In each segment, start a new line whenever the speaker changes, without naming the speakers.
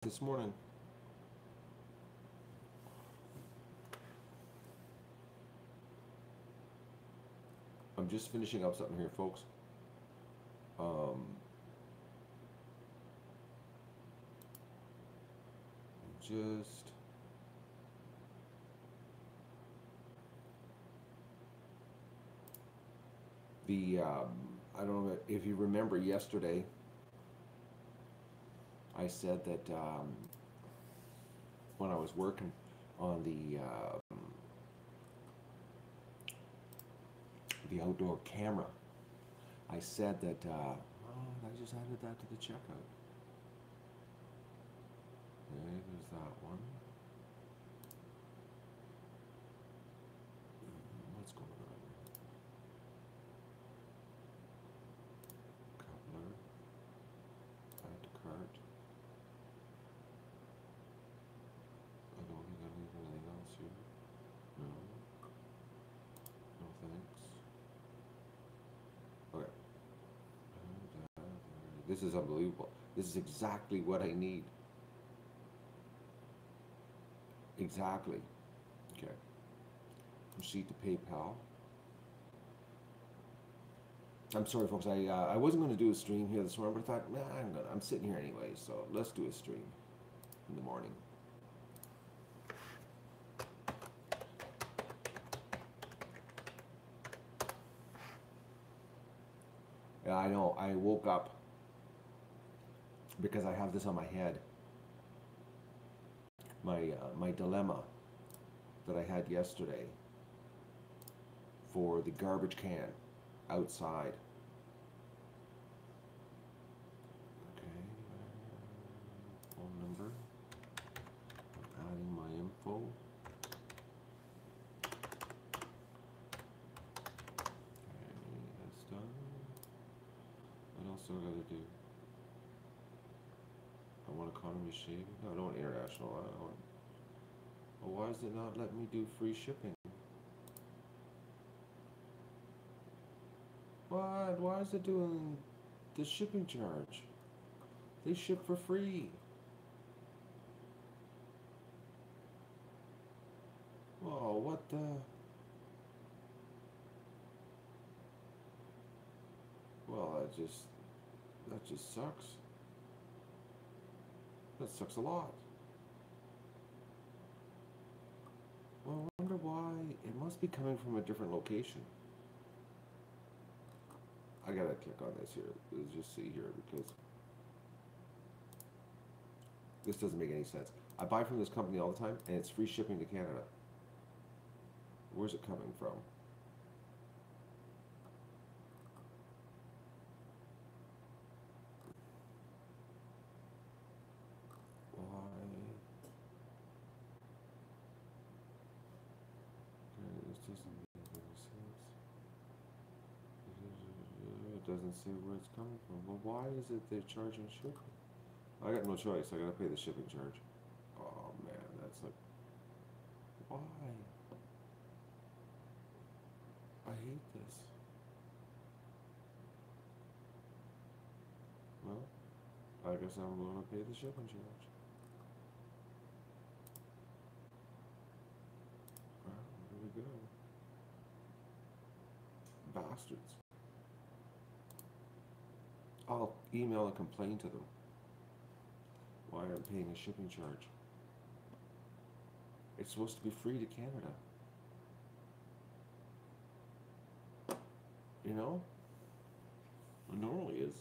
this morning. I'm just finishing up something here, folks. Um, just the I don't know if you remember yesterday. I said that when I was working on the outdoor camera, I said that. Oh, I just added that to the checkout. Okay, there's that one. What's going on? Cutler. Add to cart. I don't think I need anything else here. No. No thanks. Okay. This is unbelievable. This is exactly what I need. Exactly. Okay. Proceed to PayPal. I'm sorry, folks. I wasn't going to do a stream here this morning, but I thought, nah, I'm sitting here anyway, so let's do a stream in the morning. Yeah, I know. I woke up because I have this on my head. My dilemma that I had yesterday for the garbage can outside. Okay, phone number. I'm adding my info. Okay, that's done. What else do I gotta do? I want economy shaving. No, I don't want international. I want. Well, why is it not letting me do free shipping? What? Why is it doing the shipping charge? They ship for free. Oh, what the? Well, that just sucks. That sucks a lot. Well, I wonder why. It must be coming from a different location. I gotta click on this here. Let's just see here because this doesn't make any sense. I buy from this company all the time, and it's free shipping to Canada. Where's it coming from? Why? Okay, this doesn't make any sense. It doesn't say where it's coming from. Well, why is it they're charging shipping? I got no choice. I gotta pay the shipping charge. Oh man, that's like, why? I hate this. Well, I guess I'm gonna pay the shipping charge. Well, here we go. Bastards. I'll email and complain to them. Why I'm paying a shipping charge? It's supposed to be free to Canada. You know? It normally is.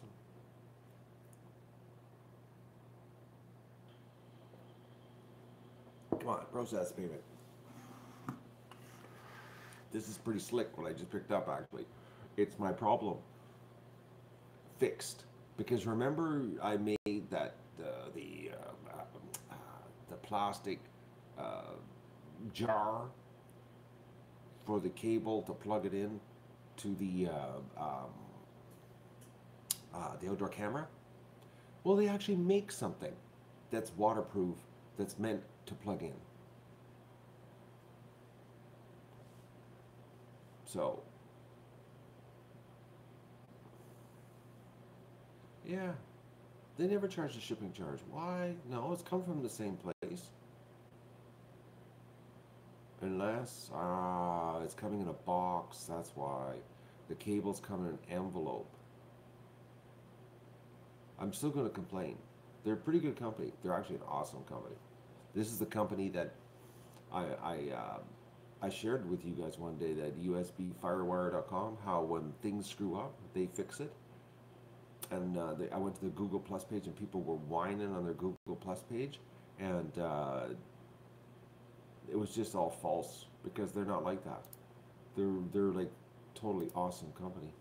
Come on, process payment. This is pretty slick what I just picked up actually. It's my problem fixed. Because remember I made that the plastic uh, jar for the cable to plug it in to the outdoor camera. Well, they actually make something that's waterproof that's meant to plug in. So, yeah, They never charge a shipping charge. Why? No, it's come from the same place. Unless it's coming in a box. That's why. The cables come in an envelope. I'm still going to complain. They're a pretty good company. They're actually an awesome company. This is the company that I I, uh, I shared with you guys one day, that USBFirewire.com. How when things screw up, they fix it. And I went to the Google Plus page, and people were whining on their Google Plus page, and it was just all false, because they're not like that. They're like totally awesome company.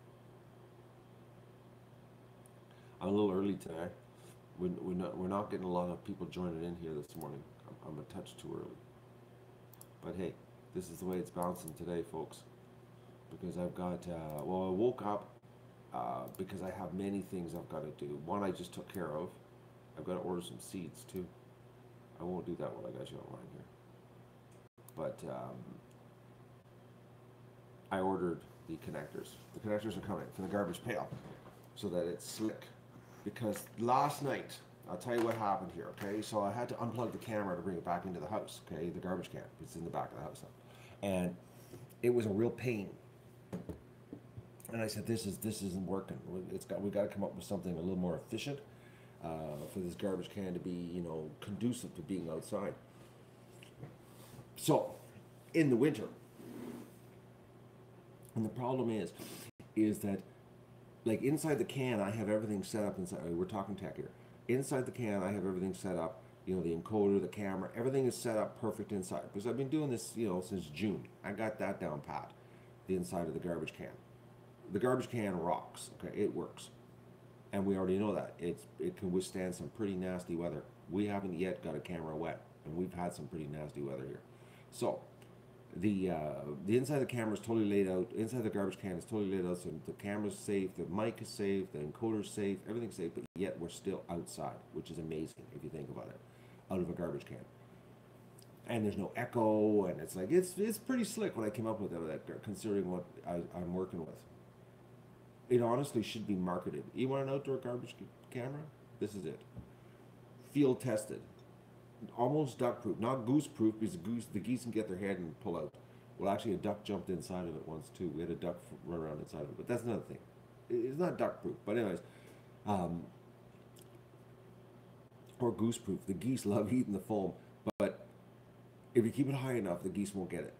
I'm a little early today. We're not getting a lot of people joining in here this morning. I'm a touch too early. But hey, this is the way it's bouncing today, folks. Because I've got, well, I woke up because I have many things I've got to do. One I just took care of. I've got to order some seeds too. I won't do that when I got you online here. But I ordered the connectors. The connectors are coming for the garbage pail, so that it's slick. Because last night, I'll tell you what happened here, okay? So I had to unplug the camera to bring it back into the house, okay? The garbage can. It's in the back of the house now. And it was a real pain. And I said, this isn't working. We got to come up with something a little more efficient for this garbage can to be, conducive to being outside. So, in the winter, and the problem is that, like, inside the can, I have everything set up inside. We're talking tech here. Inside the can, I have everything set up. The encoder, the camera, everything is set up perfect inside. Because I've been doing this, since June. I got that down pat. The inside of the garbage can. The garbage can rocks. Okay, it works, and we already know that it can withstand some pretty nasty weather. We haven't yet got a camera wet, and we've had some pretty nasty weather here. So the inside of the camera is totally laid out. Inside the garbage can is totally laid out, so the camera's safe, the mic is safe, the encoder's safe, everything's safe. But yet we're still outside, which is amazing if you think about it, out of a garbage can. And there's no echo, and it's like it's pretty slick when I came up with that, considering what I'm working with. It honestly should be marketed. You want an outdoor garbage camera? This is it. Field tested. Almost duck proof. Not goose proof, because the geese can get their head and pull out. Well, actually, a duck jumped inside of it once too. We had a duck run around inside of it, but that's another thing. It's not duck proof. But anyways, or goose proof. The geese love eating the foam, but if you keep it high enough, the geese won't get it.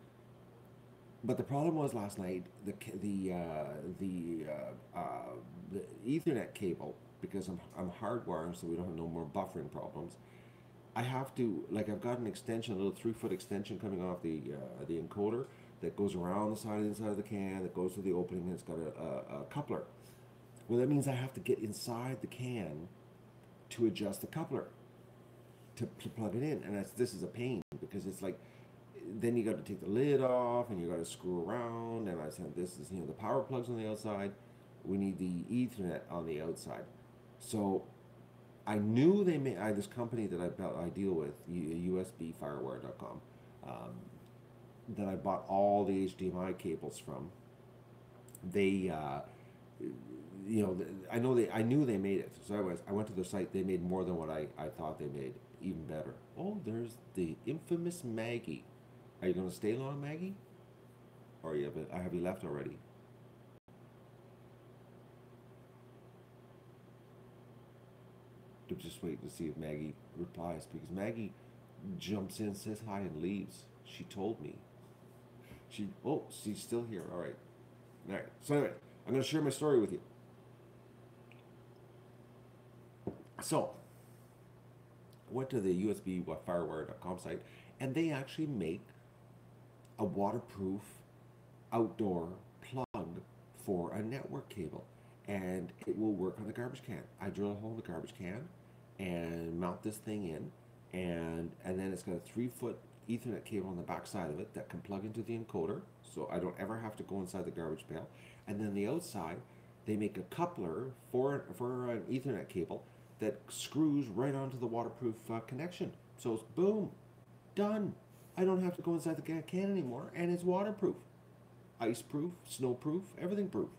But the problem was last night, the Ethernet cable, because I'm hardwiring, so we don't have no more buffering problems. I have to, like, I've got an extension, a little 3-foot extension coming off the encoder that goes around the inside of the can, that goes to the opening, and it's got a coupler. Well, that means I have to get inside the can to adjust the coupler to plug it in, and this is a pain, because it's like, then you got to take the lid off, and you got to screw around. And I said, this is, the power plugs on the outside. We need the Ethernet on the outside. So I knew they made this company that I deal with, USBFirewire.com, that I bought all the HDMI cables from. They, I knew they made it. So I went to their site. They made more than what I thought they made, even better. Oh, there's the infamous Maggie. Are you going to stay long, Maggie? Or have you left already? To just wait to see if Maggie replies, because Maggie jumps in, says hi, and leaves. She told me. She's still here. All right. All right. So anyway, I'm going to share my story with you. So I went to the USBFirewire.com site, and they actually make a waterproof outdoor plug for a network cable, and it will work on the garbage can. I drill a hole in the garbage can and mount this thing in, and then it's got a 3-foot Ethernet cable on the back side of it that can plug into the encoder, so I don't ever have to go inside the garbage pail. And then the outside, they make a coupler for an Ethernet cable that screws right onto the waterproof connection. So it's boom, done. I don't have to go inside the can anymore, and it's waterproof, ice-proof, snow-proof, everything proof.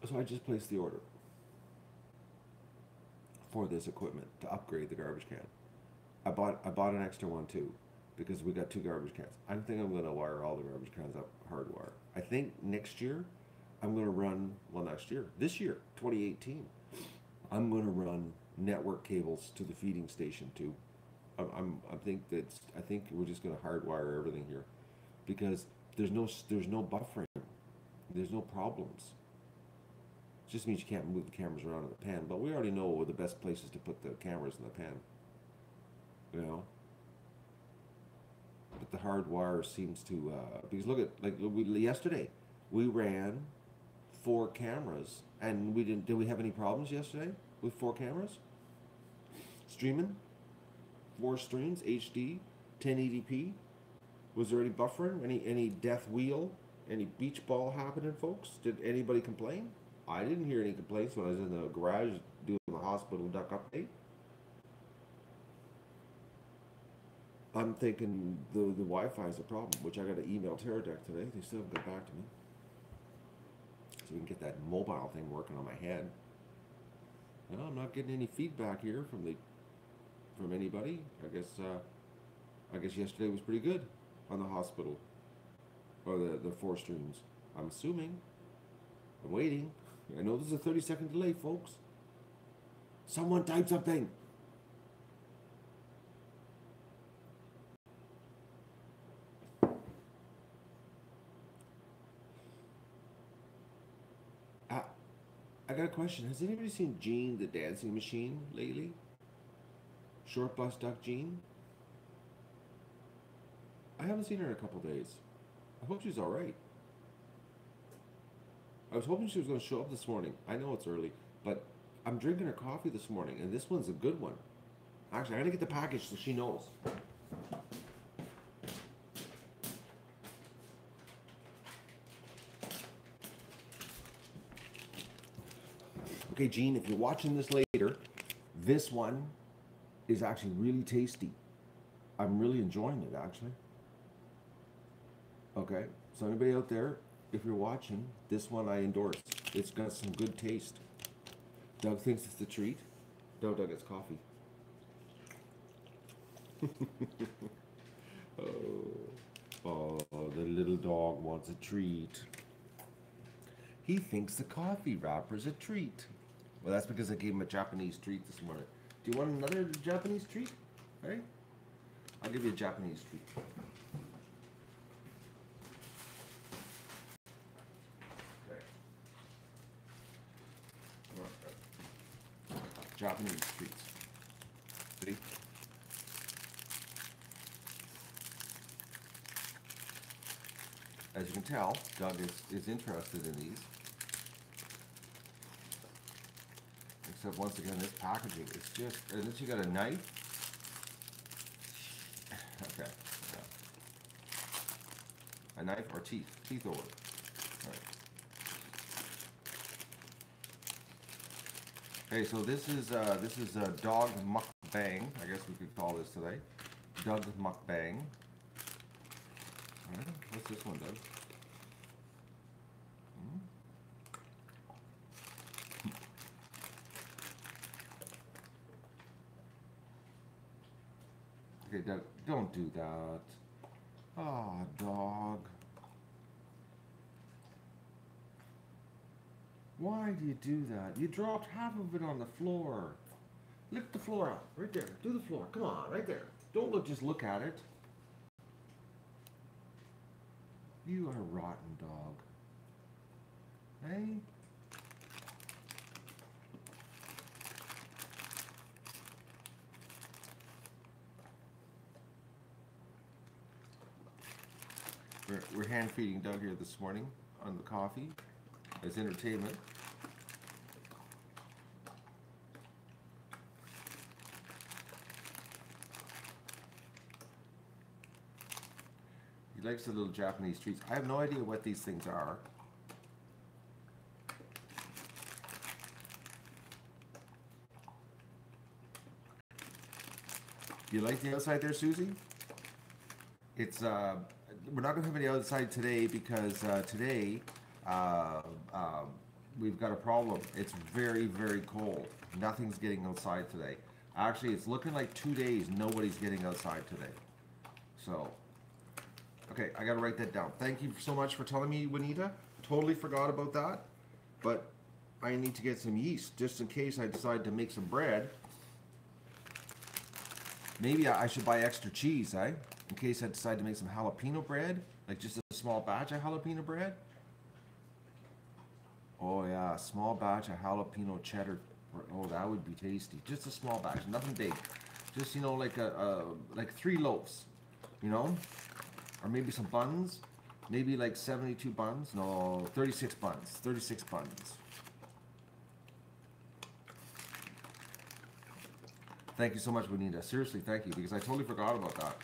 So I just placed the order. for this equipment to upgrade the garbage can. I bought an extra one too, because we got two garbage cans. I think I'm gonna wire all the garbage cans up hardwire. I think next year I'm gonna run, well, next year, this year, 2018, I'm gonna run network cables to the feeding station too. I think we're just gonna hardwire everything here, because there's no buffering, there's no problems. It just means you can't move the cameras around in the pan, but we already know where the best places to put the cameras in the pan. You know, but the hard wire seems to because look at, like, yesterday we ran 4 cameras, and we didn't. Did we have any problems yesterday with 4 cameras streaming? 4 streams, HD, 1080p. Was there any buffering? Any death wheel? Any beach ball happening, folks? Did anybody complain? I didn't hear any complaints when I was in the garage doing the hospital duck update. I'm thinking the Wi-Fi is a problem, which I got to email Teradek today. They still haven't got back to me, so we can get that mobile thing working on my head. No, I'm not getting any feedback here from anybody. I guess yesterday was pretty good on the hospital, or the 4 streams. I'm assuming. I'm waiting. I know there's a 30-second delay, folks. Someone type something. I got a question. Has anybody seen Jean the Dancing Machine lately? Short bus duck Jean? I haven't seen her in a couple days. I hope she's alright. I was hoping she was going to show up this morning. I know it's early, but I'm drinking her coffee this morning, and this one's a good one. Actually, I gotta get the package so she knows. Okay, Jean, if you're watching this later, this one is actually really tasty. I'm really enjoying it, actually. Okay, so anybody out there, if you're watching, this one I endorse. It's got some good taste. Doug thinks it's a treat. No, Doug, it's coffee. Oh, the little dog wants a treat. He thinks the coffee wrapper's a treat. Well, that's because I gave him a Japanese treat this morning. Do you want another Japanese treat? Hey? I'll give you a Japanese treat. Okay. Japanese treats. See? As you can tell, Doug is interested in these. Except once again, this packaging is just, unless you got a knife. Okay. Yeah. A knife or teeth over. All right. Okay, so this is a dog mukbang. I guess we could call this today. Doug mukbang. All right. What's this one, Doug? Okay, Doug, don't do that. Ah, dog. Why do you do that? You dropped half of it on the floor. Lick the floor up. Right there. Do the floor. Come on, right there. Don't just look at it. You are a rotten dog. Hey? We're hand feeding Doug here this morning on the coffee as entertainment. He likes the little Japanese treats. I have no idea what these things are. You like the outside there, Susie? It's we're not going to have any outside today because today we've got a problem. It's very, very cold. Nothing's getting outside today. Actually, it's looking like 2 days nobody's getting outside today. So, okay, I gotta write that down. Thank you so much for telling me, Juanita. Totally forgot about that. But I need to get some yeast just in case I decide to make some bread. Maybe I should buy extra cheese, eh? In case I decide to make some jalapeno bread. Like just a small batch of jalapeno bread. Oh yeah, a small batch of jalapeno cheddar. Oh, that would be tasty. Just a small batch, nothing big. Just, you know, like like 3 loaves, you know? Or maybe some buns. Maybe like 72 buns. No, 36 buns. 36 buns. Thank you so much, Bonita. Seriously, thank you, because I totally forgot about that.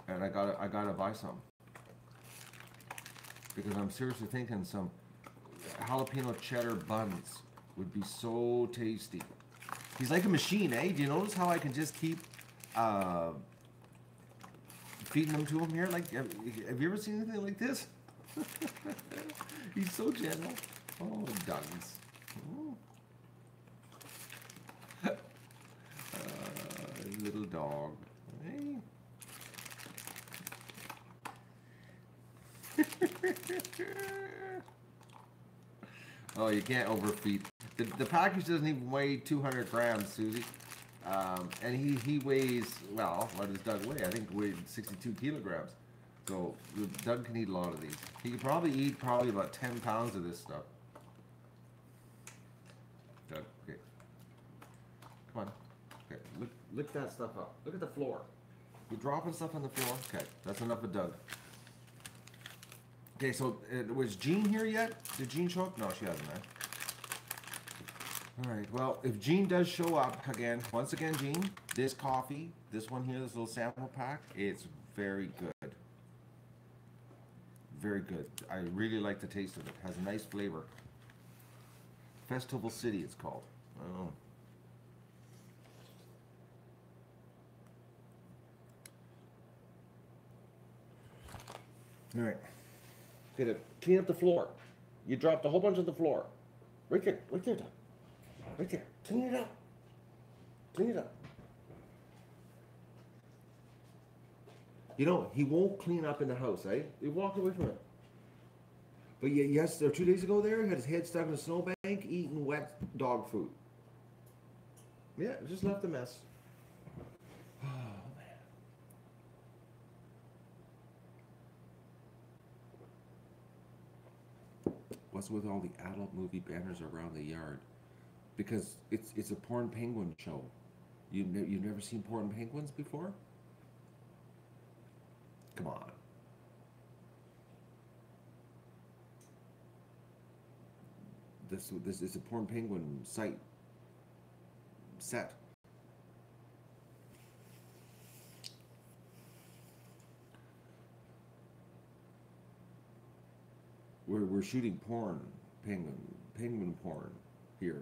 And I gotta buy some. Because I'm seriously thinking some jalapeno cheddar buns would be so tasty. He's like a machine, eh? Do you notice how I can just keep feeding them to him here? Like, have you ever seen anything like this? He's so gentle. Oh, Dugs. Oh. Little dog. Hey. Oh, you can't overfeed. The package doesn't even weigh 200 grams, Susie. And he weighs, well, what does Doug weigh? I think he weighed 62 kilograms. So Doug can eat a lot of these. He could probably eat about 10 pounds of this stuff. Doug, okay. Come on. Okay, look that stuff up. Look at the floor. You're dropping stuff on the floor? Okay, that's enough of Doug. Okay, so was Jean here yet? Did Jean show up? No, she hasn't, man. All right, well, if Jean does show up again, once again, Jean, this coffee, this one here, this little sample pack, it's very good. Very good. I really like the taste of it. It has a nice flavor. Festival City, it's called. Oh. All right. Okay, to clean up the floor. You dropped a whole bunch on the floor. Right there, Doug. Right there. Clean it up. Clean it up. You know, he won't clean up in the house, eh? He walked away from it. But yes, 2 days ago there, he had his head stuck in a snowbank eating wet dog food. Yeah, just left a mess. Oh, man. What's with all the adult movie banners around the yard? Because it's a porn penguin show. You've never seen porn penguins before? Come on. This is a porn penguin set. We're shooting penguin porn here.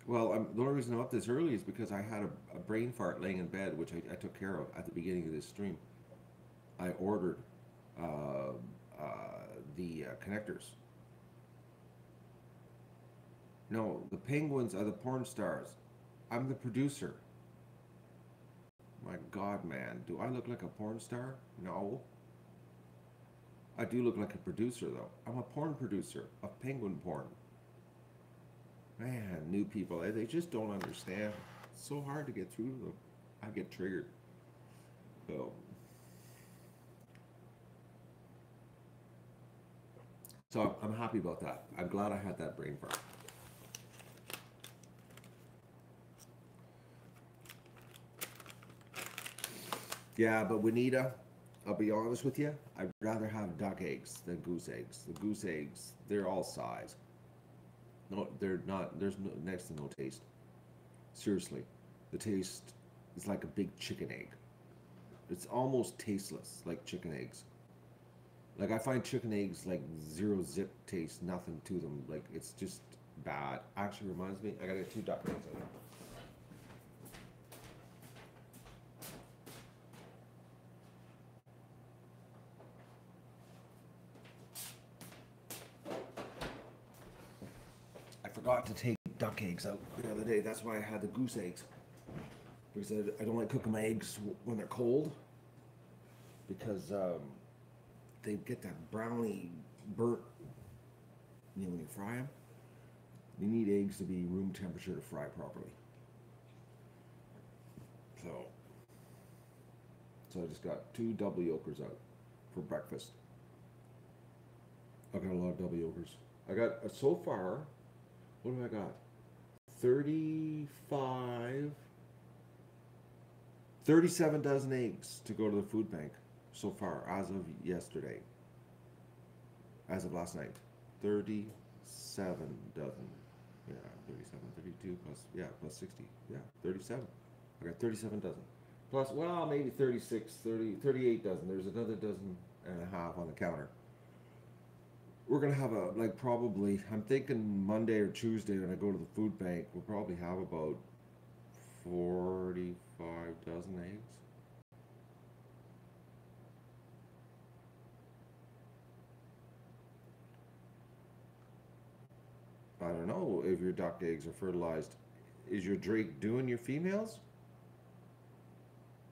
Well, the only reason I'm up this early is because I had a brain fart laying in bed, which I took care of at the beginning of this stream. I ordered uh, the connectors. No, the penguins are the porn stars. I'm the producer. My God, man, do I look like a porn star? No. I do look like a producer, though. I'm a porn producer of penguin porn. Man, new people, they just don't understand. It's so hard to get through to them. I get triggered. So I'm happy about that. I'm glad I had that brain fart. Yeah, but Juanita, I'll be honest with you, I'd rather have duck eggs than goose eggs. The goose eggs, they're all size. No, they're not. There's next to no taste. Seriously, the taste is like a big chicken egg. It's almost tasteless, like chicken eggs. Like I find chicken eggs like zero zip taste, nothing to them. Like it's just bad. Actually reminds me, I gotta get 2 duck eggs in there. forgot to take duck eggs out the other day. That's why I had the goose eggs. Because I don't like cooking my eggs when they're cold. Because they get that brownie burnt, when you fry them. You need eggs to be room temperature to fry properly. So I just got 2 double yolkers out for breakfast. I got a lot of double yolkers. I got, so far, what have I got? 37 dozen eggs to go to the food bank so far, as of yesterday. As of last night. 37 dozen. Yeah, 37, 32 plus 60. Yeah, 37. I got 37 dozen. Plus, well, maybe 36, 30, 38 dozen. There's another dozen and a half on the counter. We're going to have probably, I'm thinking Monday or Tuesday when I go to the food bank, we'll probably have about 45 dozen eggs. I don't know if your duck eggs are fertilized. Is your drake doing your females?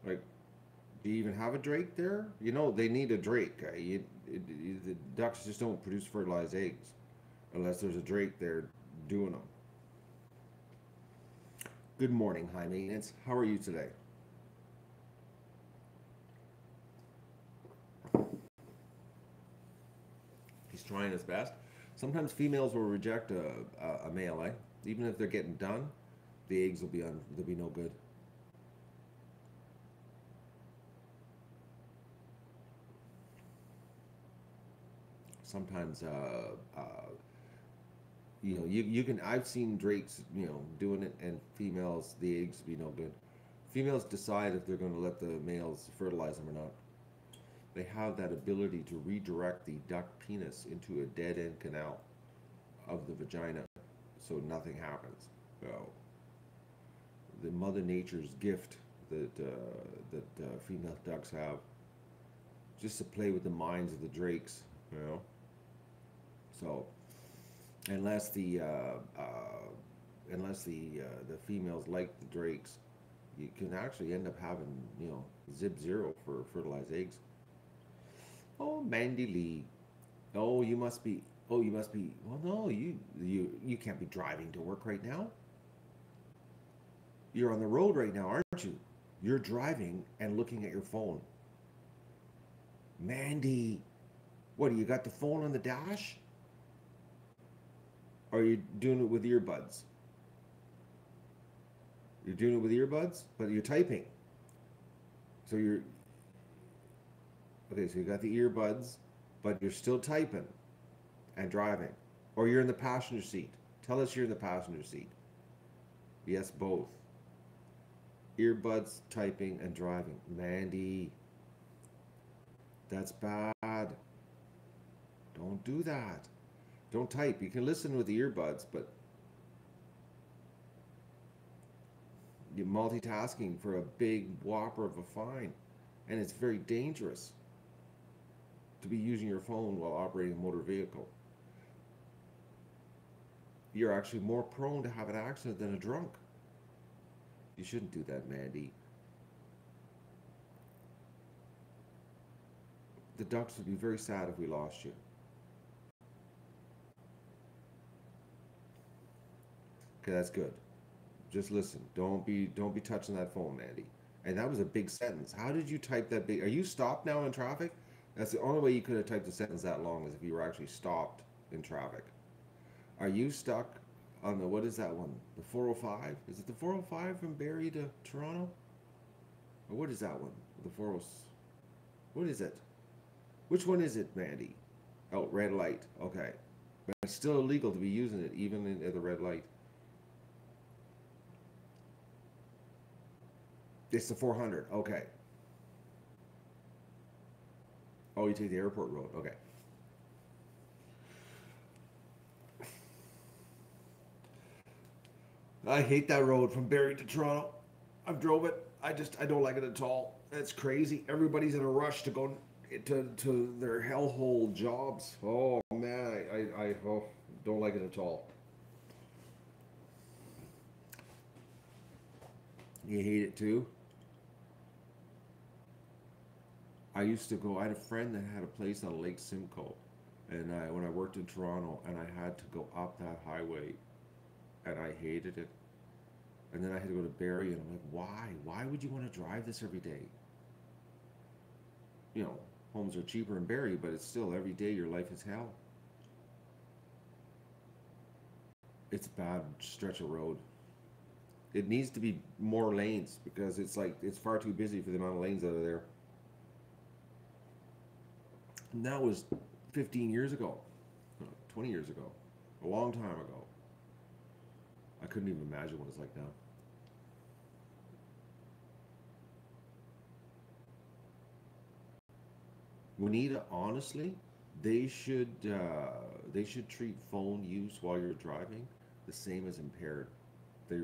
Like, do you even have a drake there? They need a drake. The ducks just don't produce fertilized eggs unless there's a drake there doing them. Good morning, high maintenance. How are you today? He's trying his best. Sometimes females will reject a male, eh? Even if they're getting done, the eggs will be they'll be no good. Sometimes you can, I've seen drakes doing it, and females, the eggs be no good. Females decide if they're going to let the males fertilize them or not. They have that ability to redirect the duck penis into a dead end canal of the vagina, so nothing happens. So the Mother Nature's gift that female ducks have, just to play with the minds of the drakes, So unless the females like the drakes, you can actually end up having zip zero for fertilized eggs. Oh, Mandy Lee. Oh, you must be. Well, no, you can't be driving to work right now. You're on the road right now, aren't you? You're driving and looking at your phone. Mandy, what, you got the phone on the dash? Or are you doing it with earbuds? You're doing it with earbuds, but you're typing. So you got the earbuds, but you're still typing and driving. Or you're in the passenger seat. Tell us you're in the passenger seat. Yes, both. Earbuds, typing, and driving. Mandy, that's bad. Don't do that. Don't type. You can listen with the earbuds, but you're multitasking for a big whopper of a fine. And it's very dangerous to be using your phone while operating a motor vehicle. You're actually more prone to have an accident than a drunk. You shouldn't do that, Mandy. The ducks would be very sad if we lost you. Okay, that's good. Just listen. Don't be touching that phone, Mandy. And that was a big sentence. How did you type that big? Are you stopped now in traffic? That's the only way you could have typed a sentence that long, is if you were actually stopped in traffic. Are you stuck on the, what is that one? The 405? Is it the 405 from Barrie to Toronto? Or what is that one? The 40, what is it? Which one is it, Mandy? Oh, red light. Okay. But it's still illegal to be using it even at the red light. It's the 400. Okay. Oh, you take the airport road. Okay. I hate that road from Barrie to Toronto. I've drove it. I don't like it at all. It's crazy. Everybody's in a rush to go to their hellhole jobs. Oh man, I don't like it at all. You hate it too? I used to go, I had a friend that had a place on Lake Simcoe. And when I worked in Toronto, and I had to go up that highway, and I hated it. And then I had to go to Barrie, and I'm like, why? Why would you want to drive this every day? You know, homes are cheaper in Barrie, but it's still every day your life is hell. It's a bad stretch of road. It needs to be more lanes because it's like it's far too busy for the amount of lanes that are there. And that was 15 years ago, 20 years ago, a long time ago. I couldn't even imagine what it's like now. Juanita, honestly, they should treat phone use while you're driving the same as impaired. They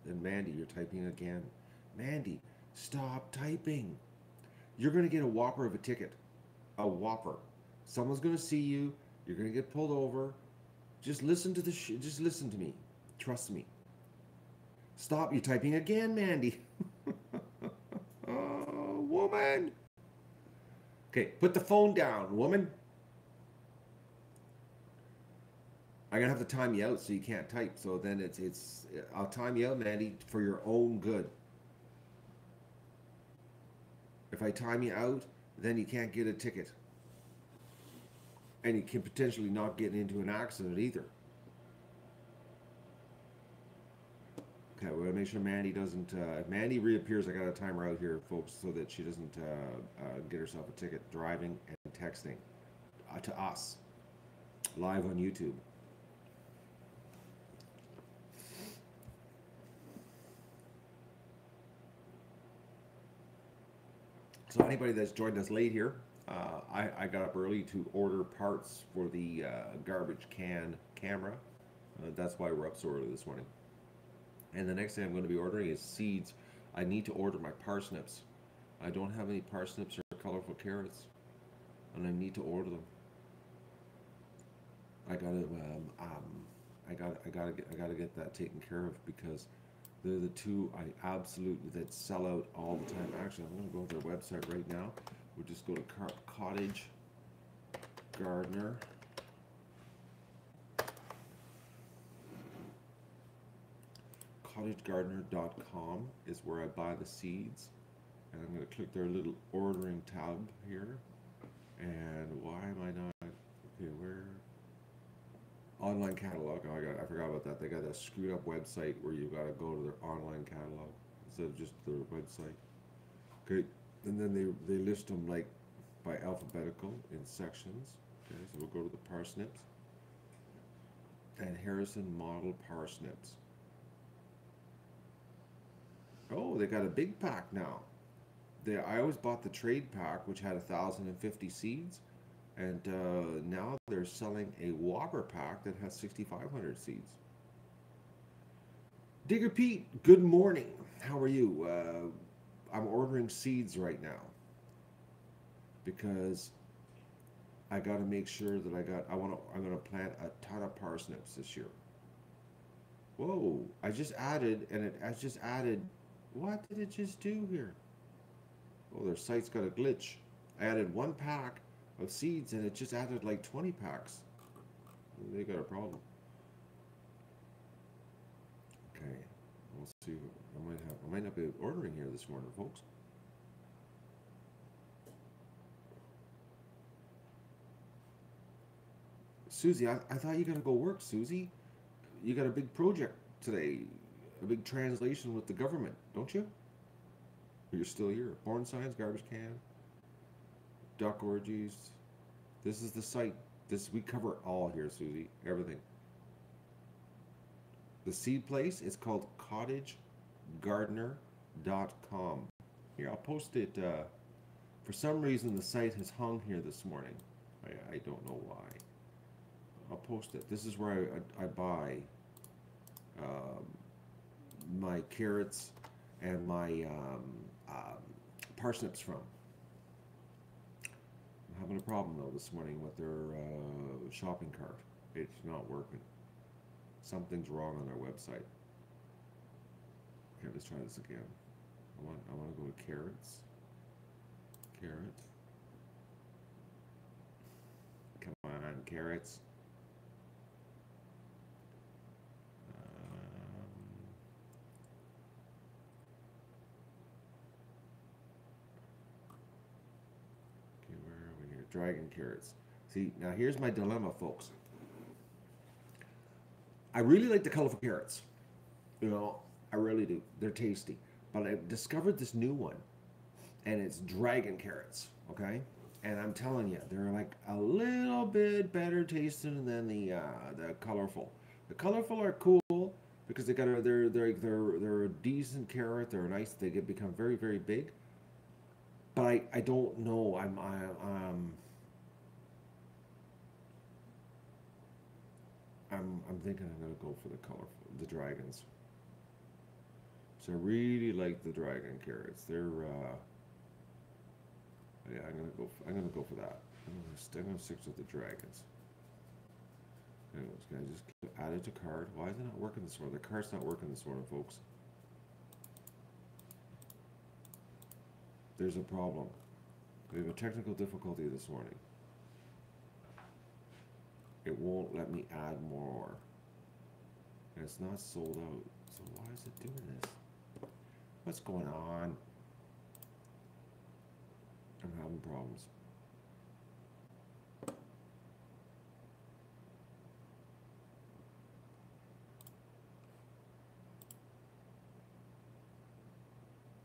and Mandy, you're typing again. Mandy, stop typing. You're gonna get a whopper of a ticket. A whopper. Someone's gonna see you. You're gonna get pulled over. Just listen to just listen to me. Trust me. Stop. You're typing again, Mandy. Oh, woman. Okay, put the phone down, woman. I'm gonna have to time you out so you can't type. So then it's I'll time you out, Mandy, for your own good. If I time you out, then you can't get a ticket, and you can potentially not get into an accident either. Okay, we're gonna make sure Mandy doesn't. If Mandy reappears, I gotta time her out here, folks, so that she doesn't get herself a ticket driving and texting to us live on YouTube. So anybody that's joined us late here, I got up early to order parts for the garbage can camera. That's why we're up so early this morning. And the next thing I'm going to be ordering is seeds. I need to order my parsnips. I don't have any parsnips or colorful carrots, and I need to order them. I gotta, I gotta get that taken care of because they're the two I absolutely that sell out all the time. Actually, I'm gonna go to their website right now. We'll just go to Cottage Gardener. CottageGardener.com is where I buy the seeds, and I'm going to click their little ordering tab here. And why am I not? Okay, where? Online catalog. Oh, I forgot about that. They got a screwed up website where you got to go to their online catalog instead of just their website. Okay, and then they list them like by alphabetical in sections. Okay, so we'll go to the parsnips and Harrison model parsnips. Oh, they got a big pack now. I always bought the trade pack, which had 1,050 seeds, and now they're selling a Whopper pack that has 6,500 seeds. Digger Pete, good morning. How are you? I'm ordering seeds right now because I got to make sure that I'm going to plant a ton of parsnips this year. Whoa! I just added, What did it just do here? Oh, their site's got a glitch. I added one pack of seeds and it just added like 20 packs. They got a problem. Okay, we'll see. I might not be ordering here this morning, folks. Susie, I thought you gotta go work, Susie. You got a big project today, a big translation with the government, don't you? You're still here. Porn signs, garbage can, duck orgies. This is the site. We cover all here, Susie. Everything. The seed place is called CottageGardener.com. Here, I'll post it. For some reason, the site has hung here this morning. I don't know why. I'll post it. This is where I buy my carrots and my parsnips from. I'm having a problem though this morning with their shopping cart. It's not working. Something's wrong on their website. Okay, let's try this again. I want to go to carrots. Carrot. Come on, carrots. Okay, where are we here? Dragon carrots. See, now here's my dilemma, folks. I really like the colorful carrots. You know, I really do. They're tasty. But I discovered this new one, and it's dragon carrots. Okay, and I'm telling you, they're like a little bit better tasting than the colorful. The colorful are cool because they got a, they're a decent carrot. They're nice. They get become very very big. But I don't know. I'm thinking I'm gonna go for the colorful, the dragons. So I really like the dragon carrots. Yeah, I'm gonna go for that. I'm gonna stick with the dragons. Anyways, can I just add it to cart? Why is it not working this morning? The cart's not working this morning, folks. There's a problem. We have a technical difficulty this morning. It won't let me add more. And it's not sold out. So why is it doing this? What's going on? I'm having problems.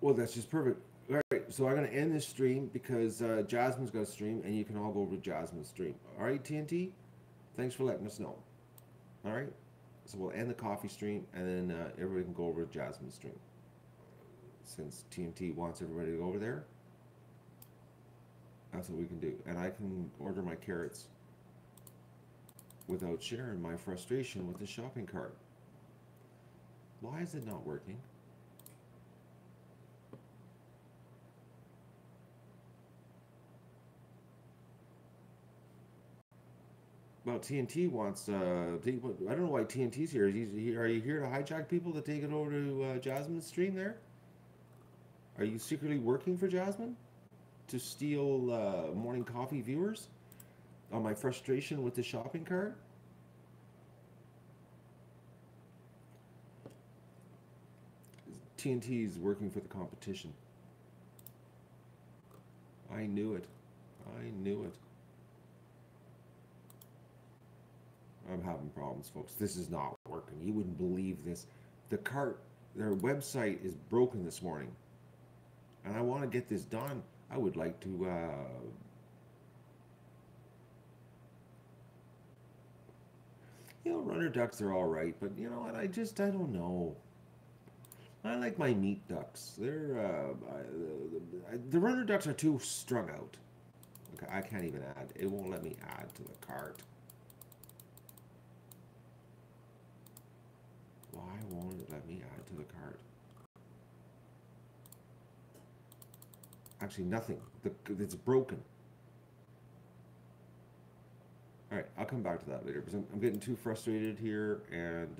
Well, that's just perfect. All right, so I'm going to end this stream because Jasmine's got to stream, and you can all go over to Jasmine's stream. All right, TNT? Thanks for letting us know. All right? So we'll end the coffee stream, and then everybody can go over to Jasmine's stream. Since TNT wants everybody to go over there, that's what we can do. And I can order my carrots without sharing my frustration with the shopping cart. Why is it not working? Well, TNT wants. I don't know why TNT's here. Are you here to hijack people to take it over to Jasmine's stream there? Are you secretly working for Jasmine to steal morning coffee viewers on my frustration with the shopping cart? TNT is working for the competition. I knew it. I knew it. I'm having problems, folks. This is not working. You wouldn't believe this. The cart, their website is broken this morning. And I want to get this done. I would like to, runner ducks are all right, but you know what? I don't know. I like my meat ducks. The runner ducks are too strung out. Okay, I can't even add. It won't let me add to the cart. Why won't it let me add to the cart? Actually, nothing. It's broken. All right, I'll come back to that later because I'm getting too frustrated here, and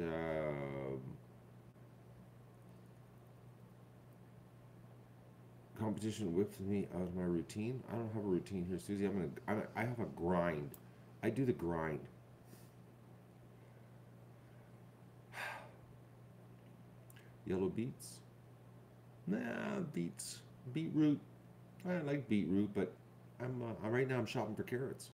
competition whips me out of my routine. I don't have a routine here, Susie. I have a grind. I do the grind. Yellow beets? Nah, beets. Beetroot. I like beetroot, but right now I'm shopping for carrots.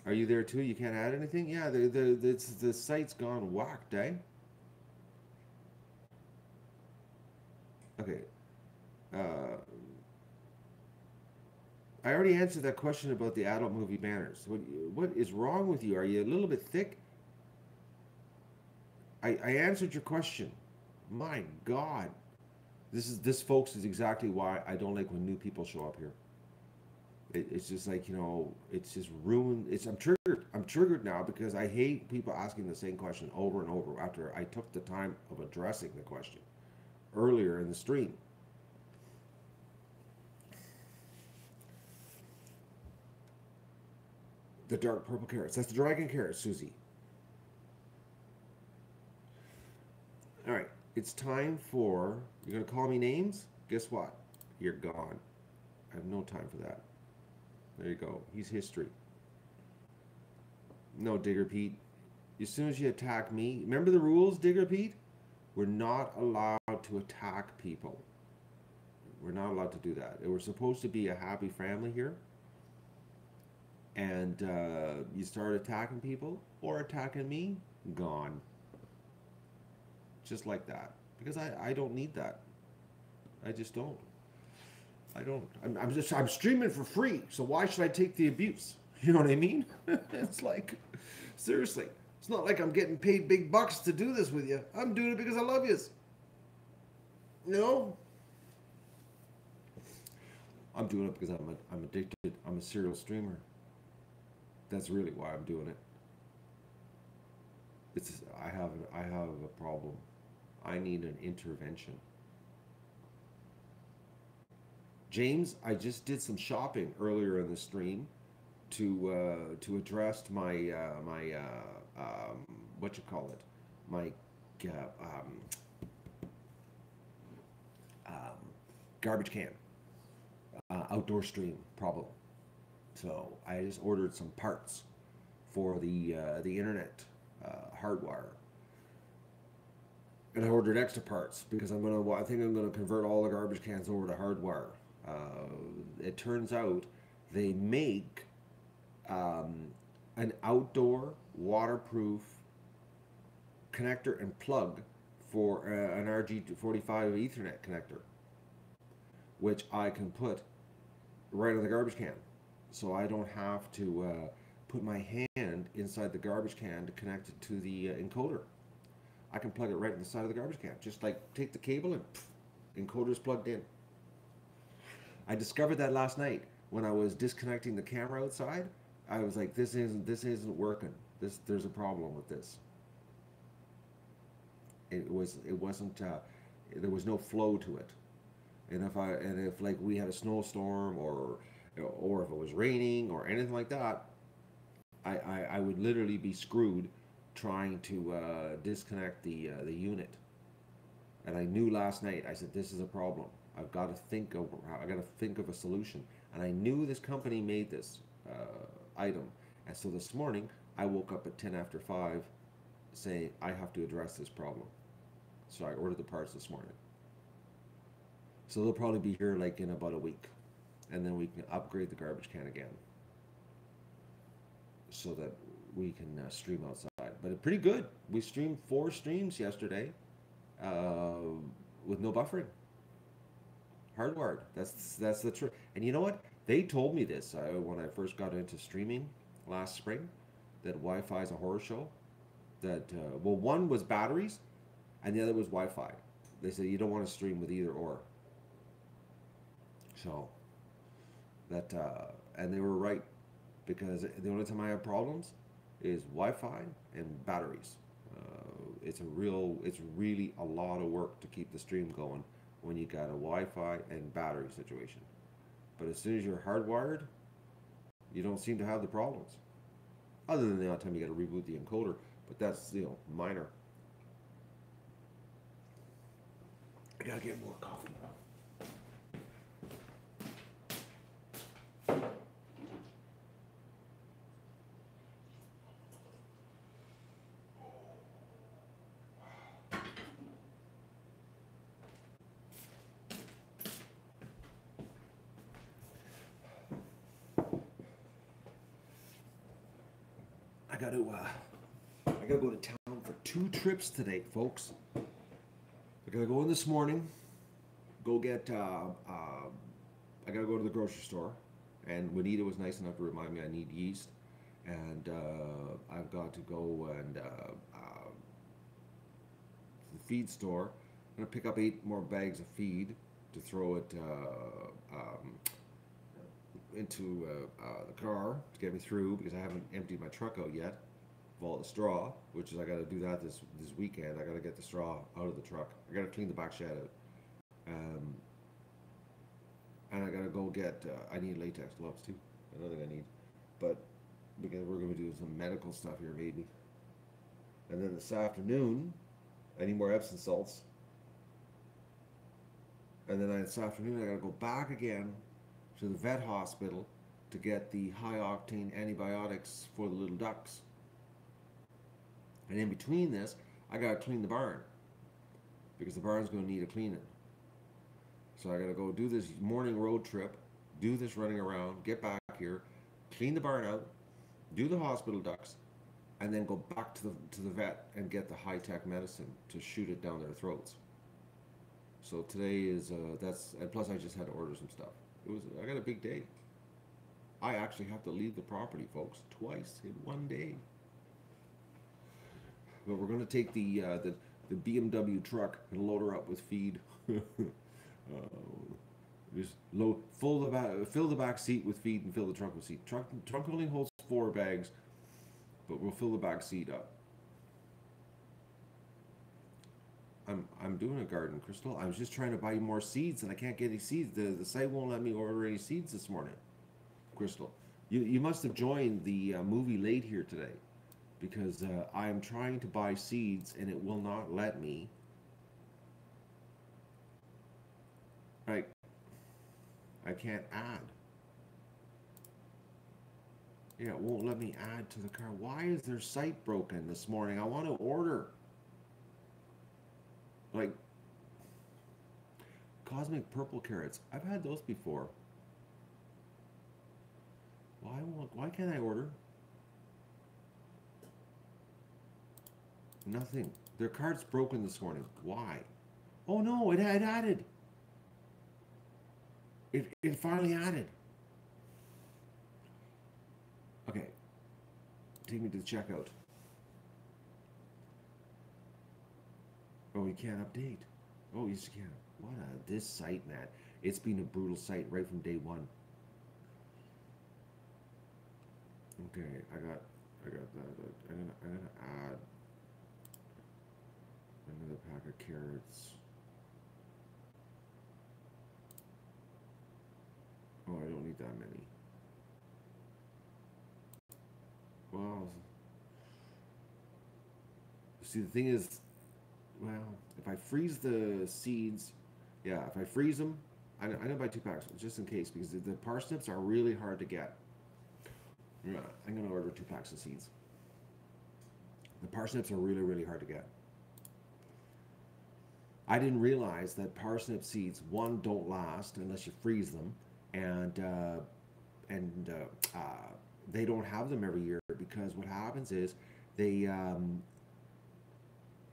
Are you there too? You can't add anything? Yeah, the site's gone whacked, eh? Okay. Uh, I already answered that question about the adult movie banners. What is wrong with you? Are you a little bit thick? I answered your question. My God. This folks is exactly why I don't like when new people show up here. It's just like, it's just ruined. I'm triggered now because I hate people asking the same question over and over after I took the time of addressing the question earlier in the stream. The dark purple carrots. That's the dragon carrot, Susie. it's time for, you're going to call me names? Guess what? You're gone. I have no time for that. There you go. He's history. No, Digger Pete. As soon as you attack me, remember the rules, Digger Pete? We're not allowed to attack people. We're not allowed to do that. We're supposed to be a happy family here. And you start attacking people or attacking me, gone. Just like that. Because I don't need that. I just don't. I don't. I'm streaming for free, so why should I take the abuse? You know what I mean? It's like, seriously. It's not like I'm getting paid big bucks to do this with you. I'm doing it because I love you. No? I'm doing it because I'm addicted. I'm a serial streamer. That's really why I'm doing it. I have a problem. I need an intervention. James, I just did some shopping earlier in the stream to address my what you call it, my garbage can outdoor stream problem. So I just ordered some parts for the internet hardwire, and I ordered extra parts because I think I'm gonna convert all the garbage cans over to hardwire. It turns out they make an outdoor waterproof connector and plug for an RG45 Ethernet connector, which I can put right on the garbage can, so I don't have to put my hand inside the garbage can to connect it to the encoder. I can plug it right in the side of the garbage can. Just like take the cable and encoder's plugged in. I discovered that last night when I was disconnecting the camera outside. I was like, this isn't working. There's a problem with this. It wasn't there was no flow to it. And if like we had a snowstorm or if it was raining or anything like that, I would literally be screwed trying to disconnect the unit. And I knew last night. I said, this is a problem. I've got to think of a solution. And I knew this company made this item. And so this morning I woke up at 10 after 5 saying I have to address this problem. So I ordered the parts this morning. So they'll probably be here like in about a week, and then we can upgrade the garbage can again so that we can stream outside. But it's pretty good. We streamed 4 streams yesterday with no buffering. Hardwired. That's the trick. And you know what? They told me this when I first got into streaming last spring, that Wi-Fi is a horror show. That well, one was batteries, and the other was Wi-Fi. They said you don't want to stream with either or. So that and they were right, because the only time I have problems is Wi-Fi and batteries. It's really a lot of work to keep the stream going when you got a Wi-Fi and battery situation. But as soon as you're hardwired, you don't seem to have the problems. Other than the odd time you got to reboot the encoder, but that's minor. I gotta get more coffee. I gotta go to town for 2 trips today, folks. I gotta go in this morning, go get, I gotta go to the grocery store, and Juanita was nice enough to remind me I need yeast, and I've got to go and the feed store. I'm gonna pick up 8 more bags of feed to throw it into the car to get me through, because I haven't emptied my truck out yet of all the straw, which is I got to do that this weekend. I got to get the straw out of the truck. I got to clean the back shed out, and I got to go get. I need latex gloves too. Another thing I need, but because we're going to do some medical stuff here maybe. And then this afternoon, I need more Epsom salts. And then this afternoon I got to go back again to the vet hospital to get the high octane antibiotics for the little ducks. And in between this, I got to clean the barn because the barn's going to need a cleaning. So I got to go do this morning road trip, do this running around, get back here, clean the barn out, do the hospital ducks, and then go back to the vet and get the high-tech medicine to shoot it down their throats. So today is and plus I just had to order some stuff. I got a big day. I actually have to leave the property, folks, twice in one day. But we're going to take the BMW truck and load her up with feed. Just fill the back seat with feed and fill the trunk with seed. Trunk only holds 4 bags, but we'll fill the back seat up. I'm doing a garden, Crystal. I was just trying to buy more seeds and I can't get any seeds. The site won't let me order any seeds this morning. Crystal, you must have joined the movie late here today, because I am trying to buy seeds and it will not let me. Right, I can't add. Yeah, it won't let me add to the car. Why is their site broken this morning? I want to order. Like cosmic purple carrots. I've had those before. Why can't I order? Nothing. Their cart's broken this morning. Why? Oh no, it had added. It finally added. Okay. Take me to the checkout. Oh, you can't update. Oh, you just can't. This site, man. It's been a brutal site right from day one. Okay, I got that. I'm gonna add another pack of carrots. Oh, I don't need that many. Well, see, the thing is, well, if I freeze the seeds, yeah, if I freeze them, I'm gonna buy 2 packs just in case, because the parsnips are really hard to get. Yeah, I'm gonna order 2 packs of seeds. The parsnips are really, really hard to get. I didn't realize that parsnip seeds, one, don't last unless you freeze them, and they don't have them every year, because what happens is they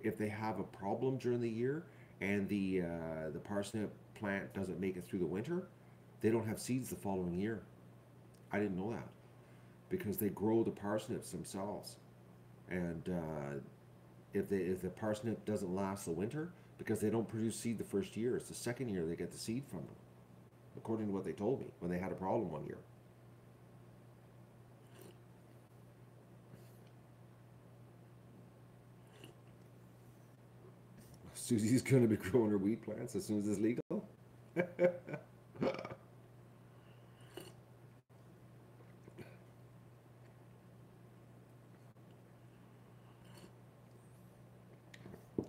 if they have a problem during the year and the parsnip plant doesn't make it through the winter, they don't have seeds the following year. I didn't know that, because they grow the parsnips themselves, and if the parsnip doesn't last the winter, because they don't produce seed the first year, it's the second year they get the seed from them, according to what they told me when they had a problem one year. Susie's going to be growing her wheat plants as soon as it's legal.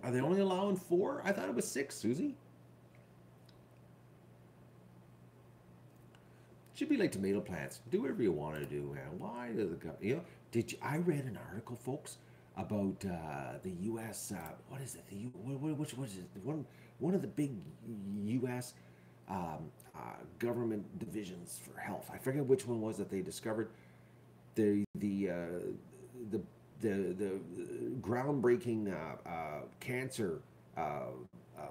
Are they only allowing 4? I thought it was 6, Susie. Should be like tomato plants. Do whatever you want to do, man. Why does the government? I read an article, folks, about the U.S. What is it? Which is it? One of the big U.S. Government divisions for health. I forget which one was that they discovered. The groundbreaking cancer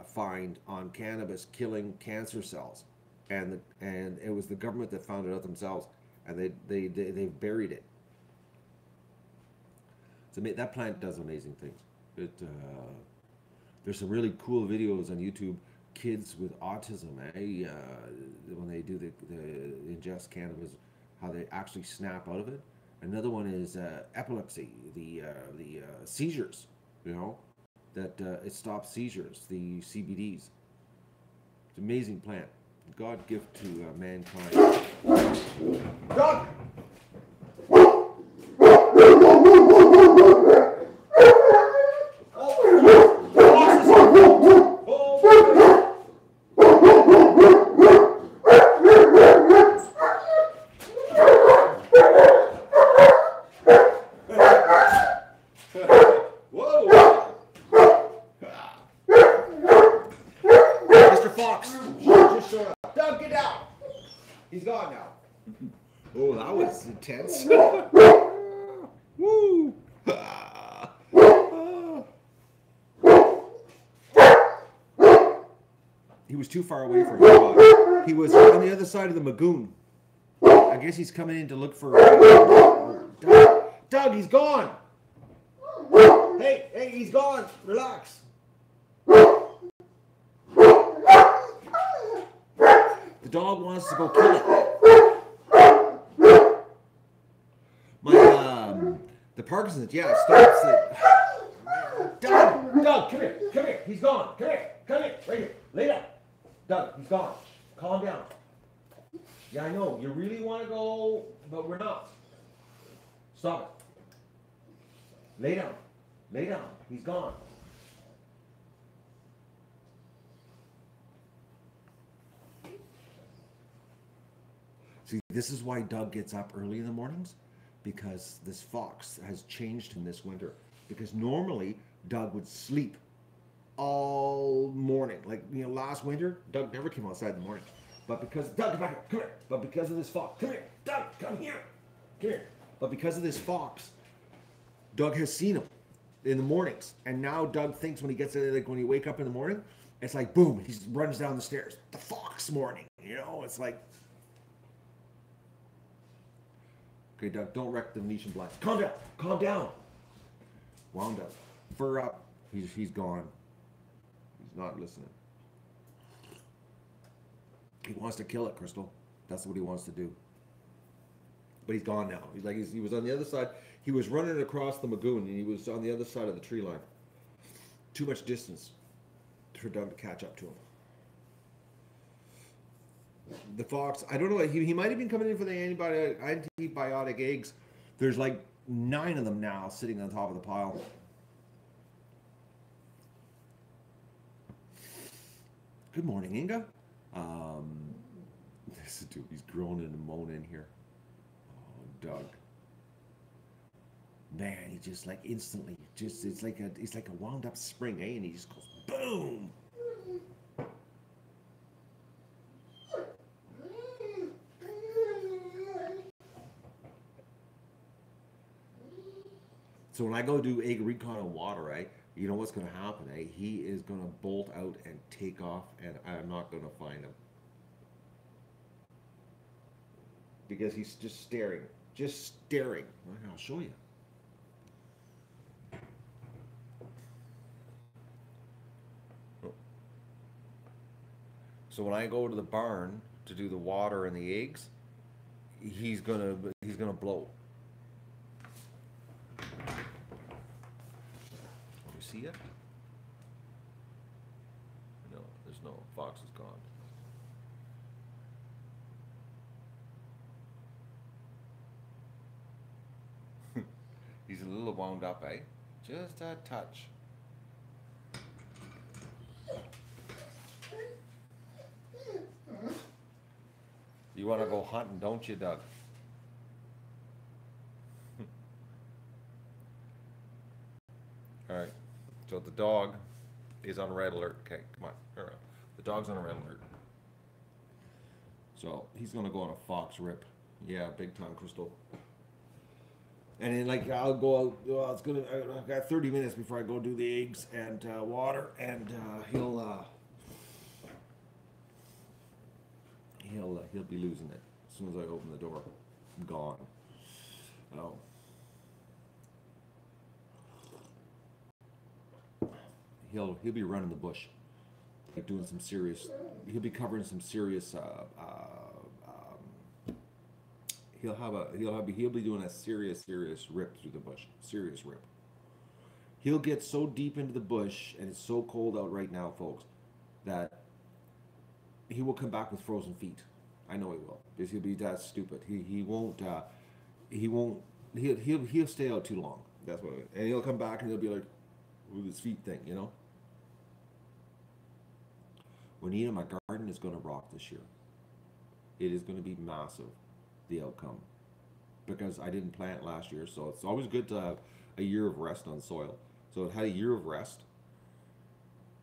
find on cannabis killing cancer cells, and it was the government that found it out themselves, and they've buried it. So that plant does amazing things. There's some really cool videos on YouTube. Kids with autism, when they do the ingest cannabis, how they actually snap out of it. Another one is epilepsy, the seizures. That it stops seizures, the CBDs. It's an amazing plant. God gift to mankind. God! Oh, that was intense. Woo! He was too far away from him. He was on the other side of the Magoon. I guess he's coming in to look for Doug. Doug, he's gone. Hey, he's gone. Relax. The dog wants to go kill it. The Parkinson's, yeah, it stops it. Doug, come here. He's gone. Come here, right here. Lay down. Doug, he's gone. Calm down. Yeah, I know. You really want to go, but we're not. Stop it. Lay down. He's gone. See, this is why Doug gets up early in the mornings, because this fox has changed in this winter. Because normally Doug would sleep all morning. Like, last winter, Doug never came outside in the morning. But because Doug, come here. But because of this fox, come here, Doug, come here. But because of this fox, Doug has seen him in the mornings, and now Doug thinks when he gets there, like when you wake up in the morning, it's like boom, he runs down the stairs. The fox morning, it's like. Okay, Doug, don't wreck the Venetian blinds. Calm down. Wound up. Fur up. He's gone. He's not listening. He wants to kill it, Crystal. That's what he wants to do. But he's gone now. He was on the other side. He was running across the Magoon, and he was on the other side of the tree line. Too much distance for Doug to catch up to him. The fox, I don't know, he might have been coming in for the antibiotic eggs. There's like 9 of them now sitting on top of the pile. Good morning, Inga. This dude, he's groaning and moaning here. Oh, Doug. Man, he just like instantly, it's like a wound up spring, eh? And he just goes boom. So when I go do egg recon on water, right, you know what's going to happen, eh? He is going to bolt out and take off, and I'm not going to find him. Because he's just staring. I'll show you. So when I go to the barn to do the water and the eggs, he's gonna blow. See it? No, there's no. Fox is gone. He's a little wound up, eh? Just a touch. You want to go hunting, don't you, Doug? All right. So the dog is on red alert. Okay, come on. All right. The dog's on a red alert. So he's going to go on a fox rip. Yeah, big time, Crystal. And then, like, I'll go out. Well, I've got 30 minutes before I go do the eggs and water, and he'll be losing it as soon as I open the door. I'm gone. Oh. He'll be running the bush, like doing some serious. He'll be covering some serious. He'll be doing a serious rip through the bush. Serious rip. He'll get so deep into the bush, and it's so cold out right now, folks, that he will come back with frozen feet. I know he will, because he'll be that stupid. He won't. He'll stay out too long. That's what. And he'll come back and he'll be like, with his feet thing, you know. Juanita, my garden is going to rock this year. It is going to be massive, the outcome, because I didn't plant last year, so it's always good to have a year of rest on soil. So it had a year of rest.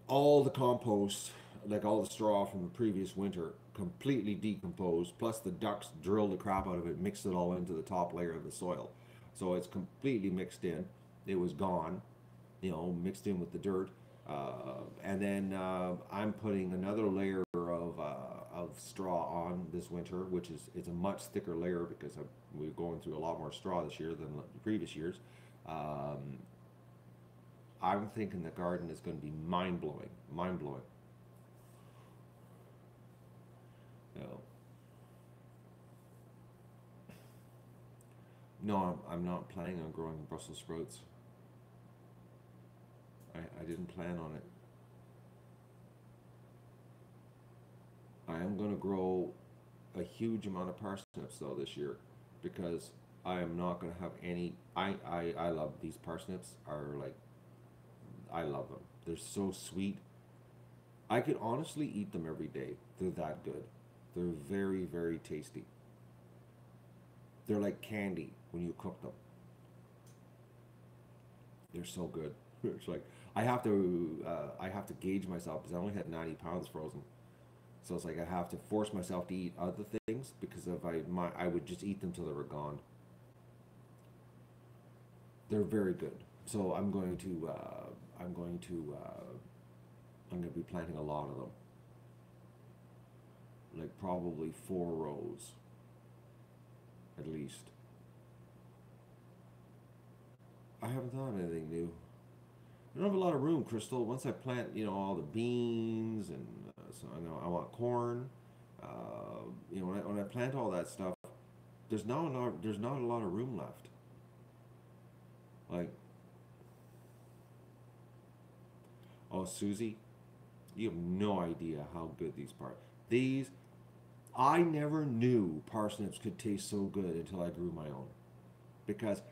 All the compost, like all the straw from the previous winter, completely decomposed. Plus the ducks drilled the crap out of it, mixed it all into the top layer of the soil. So it's completely mixed in. It was gone, mixed in with the dirt. And then I'm putting another layer of straw on this winter, which is it's a much thicker layer because we're going through a lot more straw this year than the previous years. Um, I'm thinking the garden is going to be mind blowing, mind blowing. You know, no, I'm not planning on growing Brussels sprouts. I didn't plan on it. I am going to grow a huge amount of parsnips though this year because I am not going to have any. I love these parsnips. Are like I love them. They're so sweet. I could honestly eat them every day. They're that good. They're very, very tasty. They're like candy when you cook them. They're so good. It's like I have to gauge myself because I only had 90 pounds frozen. So it's like I have to force myself to eat other things because if I would just eat them till they were gone. They're very good. So I'm going to be planting a lot of them, like probably 4 rows at least. I haven't thought of anything new. I don't have a lot of room, Crystal. Once I plant, all the beans and so I know I want corn. When I plant all that stuff, there's not a lot of room left. Like, oh, Susie, you have no idea how good these these I never knew parsnips could taste so good until I grew my own. Because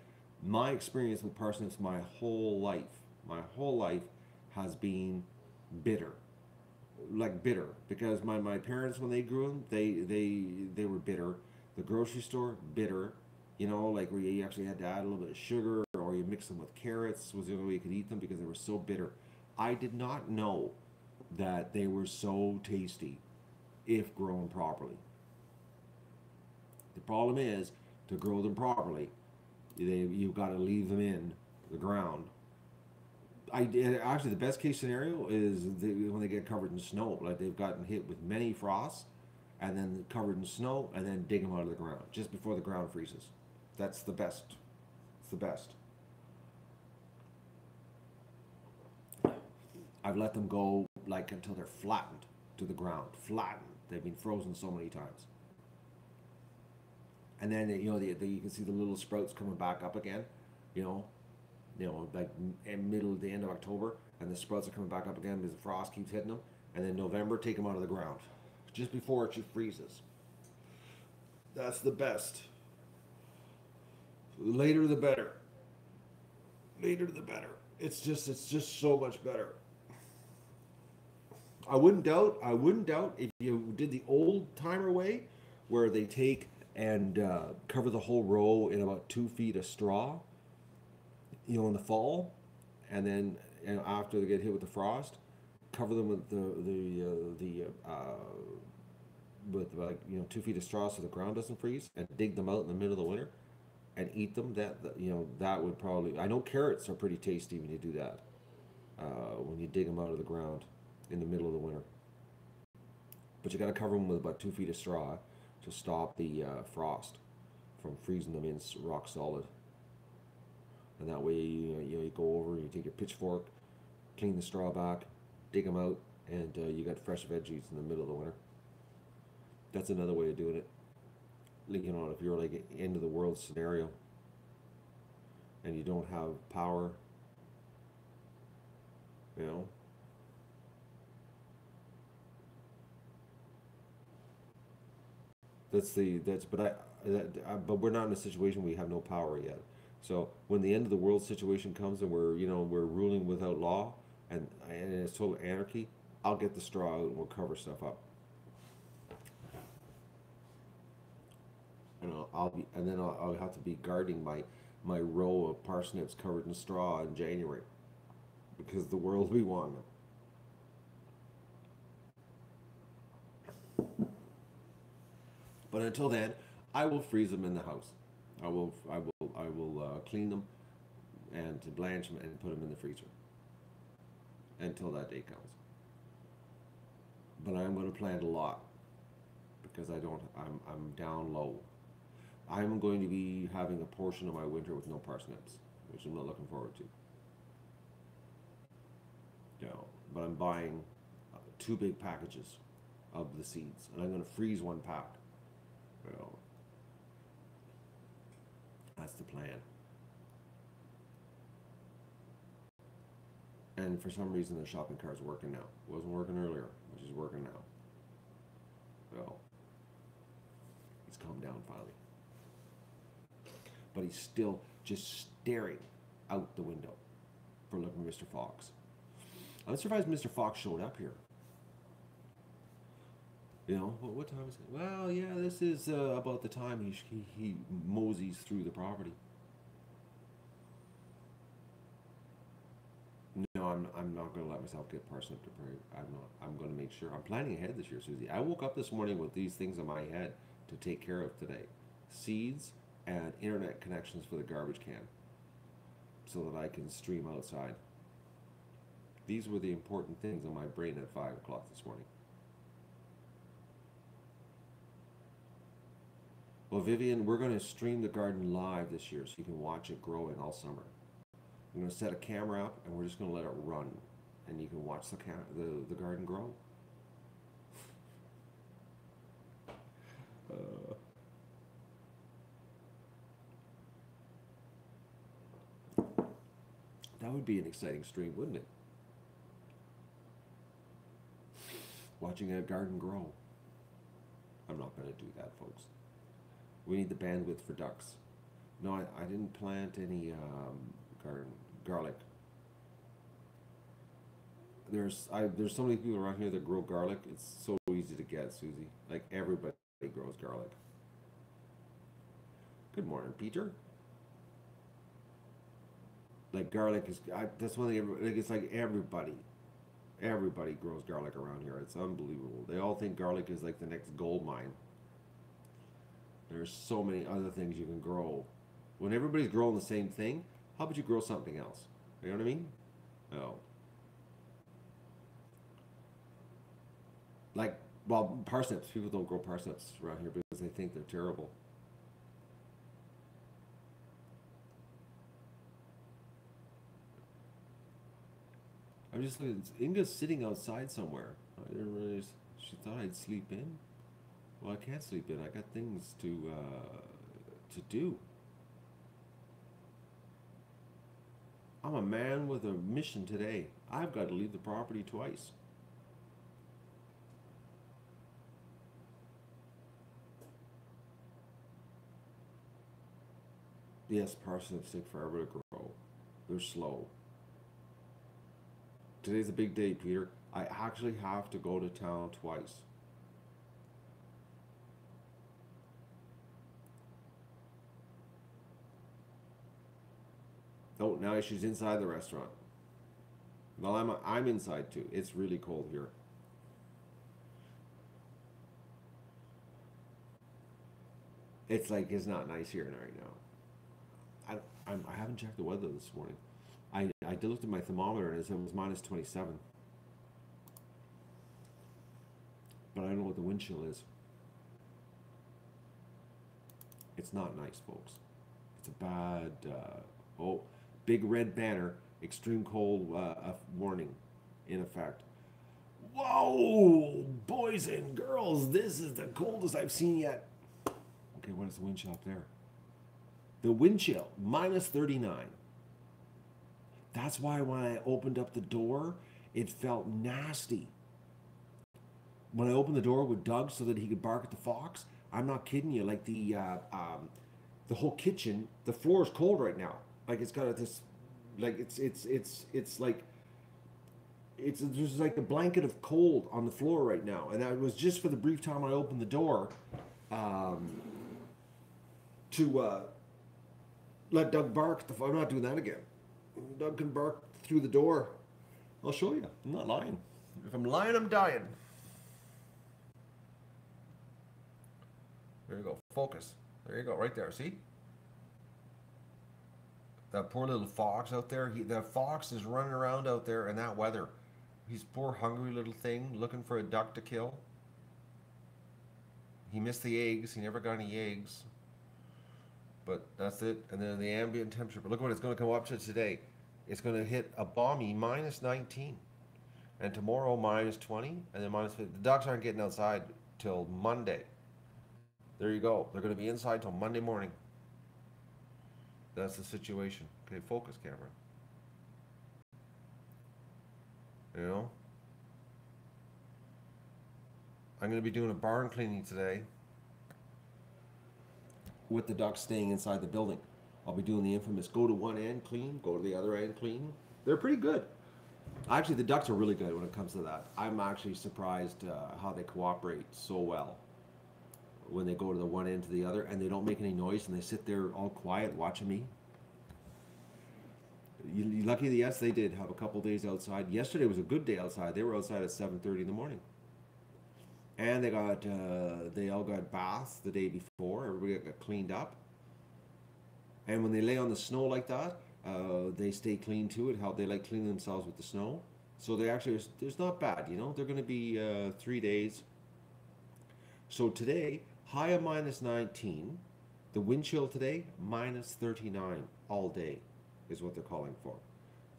my experience with parsnips my whole life has been bitter. Like bitter. Because my parents when they grew them, they were bitter. The grocery store, bitter. Like where you actually had to add a little bit of sugar or you mix them with carrots was the only way you could eat them because they were so bitter. I did not know that they were so tasty if grown properly. The problem is to grow them properly, you've got to leave them in the ground. Actually the best case scenario is when they get covered in snow, like they've gotten hit with many frosts, and then covered in snow, and then dig them out of the ground just before the ground freezes. That's the best. It's the best. I've let them go like until they're flattened to the ground, flattened. They've been frozen so many times, and then you can see the little sprouts coming back up again. You know, like in middle of the end of October, and the sprouts are coming back up again because the frost keeps hitting them. And then November, take them out of the ground, just before it freezes. That's the best. Later the better. Later the better. It's just so much better. I wouldn't doubt if you did the old timer way, where they take and cover the whole row in about 2 feet of straw, in the fall, and then after they get hit with the frost, cover them with with like 2 feet of straw so the ground doesn't freeze, and dig them out in the middle of the winter and eat them. That would probably. I know carrots are pretty tasty when you do that. When you dig them out of the ground in the middle of the winter, but you got to cover them with about 2 feet of straw to stop the frost from freezing them in rock solid. And that way, you go over, you take your pitchfork, clean the straw back, dig them out, and you got fresh veggies in the middle of the winter. That's another way of doing it. Like, if you're like end of the world scenario and you don't have power, you know, but we're not in a situation where we have no power yet. So when the end of the world situation comes and we're ruling without law and it's total anarchy, I'll get the straw out and we'll cover stuff up. I'll have to be guarding my row of parsnips covered in straw in January because the world we want them. But until then, I will freeze them in the house. I will clean them and to blanch them and put them in the freezer until that day comes. But I'm going to plant a lot because I'm down low. I'm going to be having a portion of my winter with no parsnips, which I'm not looking forward to. But I'm buying 2 big packages of the seeds, and I'm going to freeze 1 pack. That's the plan. And for some reason, the shopping cart's working now. It wasn't working earlier, which is working now. He's calmed down finally. But he's still just staring out the window for looking for Mr. Fox. I'm surprised Mr. Fox showed up here. What time is it? Well, yeah, this is about the time he moseys through the property. No, I'm not going to let myself get parsnip depraved. I'm not. I'm going to make sure. I'm planning ahead this year, Susie. I woke up this morning with these things in my head to take care of today. Seeds and internet connections for the garbage can so that I can stream outside. These were the important things in my brain at 5 o'clock this morning. Well, Vivian, we're going to stream the garden live this year so you can watch it growing all summer. I'm going to set a camera up and we're just going to let it run and you can watch the garden grow. That would be an exciting stream, wouldn't it? Watching a garden grow. I'm not going to do that, folks. We need the bandwidth for ducks. No, I didn't plant any garlic. There's so many people around here that grow garlic. It's so easy to get, Susie. Like everybody grows garlic. Good morning, Peter. Like garlic is that's one thing. It's like everybody grows garlic around here. It's unbelievable. They all think garlic is like the next gold mine. There's so many other things you can grow. When everybody's growing the same thing, how about you grow something else? You know what I mean? Oh. Like, well, parsnips. People don't grow parsnips around here because they think they're terrible. I'm just looking. Inga's sitting outside somewhere. I didn't realize she thought I'd sleep in. Well, I can't sleep in. I got things to do. I'm a man with a mission today. I've got to leave the property twice. Yes, parsnips take forever to grow. They're slow. Today's a big day, Peter. I actually have to go to town twice. Oh, now she's inside the restaurant. Well, I'm inside too. It's really cold here. It's like it's not nice here right now. I haven't checked the weather this morning. I did look at my thermometer and it said it was minus 27. But I don't know what the wind chill is. It's not nice, folks. It's a bad. Big red banner, extreme cold warning in effect. Whoa, boys and girls, this is the coldest I've seen yet. Okay, what is the wind chill up there? The wind chill, minus 39. That's why when I opened up the door, it felt nasty. When I opened the door with Doug so that he could bark at the fox, I'm not kidding you, like the whole kitchen, the floor is cold right now. Like it's got this, like it's like there's like a blanket of cold on the floor right now, and that was just for the brief time I opened the door to let Doug bark. I'm not doing that again. Doug can bark through the door. I'll show you. I'm not lying. If I'm lying, I'm dying. There you go. Focus. There you go. Right there. See? That poor little fox out there. That fox is running around out there in that weather. He's poor hungry little thing looking for a duck to kill. He missed the eggs. He never got any eggs. But that's it. And then the ambient temperature. But look what it's going to come up to today. It's going to hit a balmy minus 19. And tomorrow minus 20. And then minus 50. The ducks aren't getting outside till Monday. There you go. They're going to be inside till Monday morning. That's the situation. Okay, focus, camera. You know? I'm going to be doing a barn cleaning today with the ducks staying inside the building. I'll be doing the infamous go to one end, clean, go to the other end, clean. They're pretty good. Actually, the ducks are really good when it comes to that. I'm actually surprised how they cooperate so well when they go to the one end to the other, and they don't make any noise, and they sit there all quiet watching me. You lucky? Yes, they did have a couple days outside. Yesterday was a good day outside. They were outside at 7:30 in the morning, and they all got baths the day before. Everybody got cleaned up, and when they lay on the snow like that, they stay clean too. How they like cleaning themselves with the snow. So they actually, it's not bad. You know, they're going to be 3 days. So today, high of minus 19. The wind chill today, minus 39 all day is what they're calling for.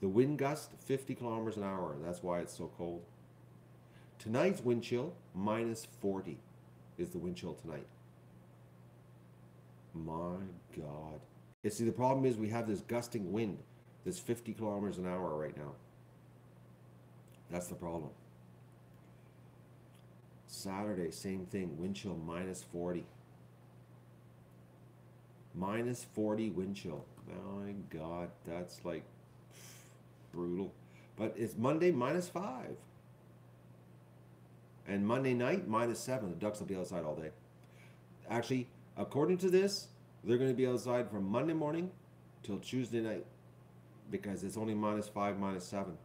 The wind gust, 50 kilometers an hour. That's why it's so cold. Tonight's wind chill, minus 40 is the wind chill tonight. My God. You see, the problem is we have this gusting wind that's 50 kilometers an hour right now. That's the problem. Saturday, same thing. Wind chill, minus 40. Minus 40 wind chill. My God, that's like brutal. But it's Monday, minus 5. And Monday night, minus 7. The ducks will be outside all day. Actually, according to this, they're going to be outside from Monday morning till Tuesday night because it's only minus 5, minus 7.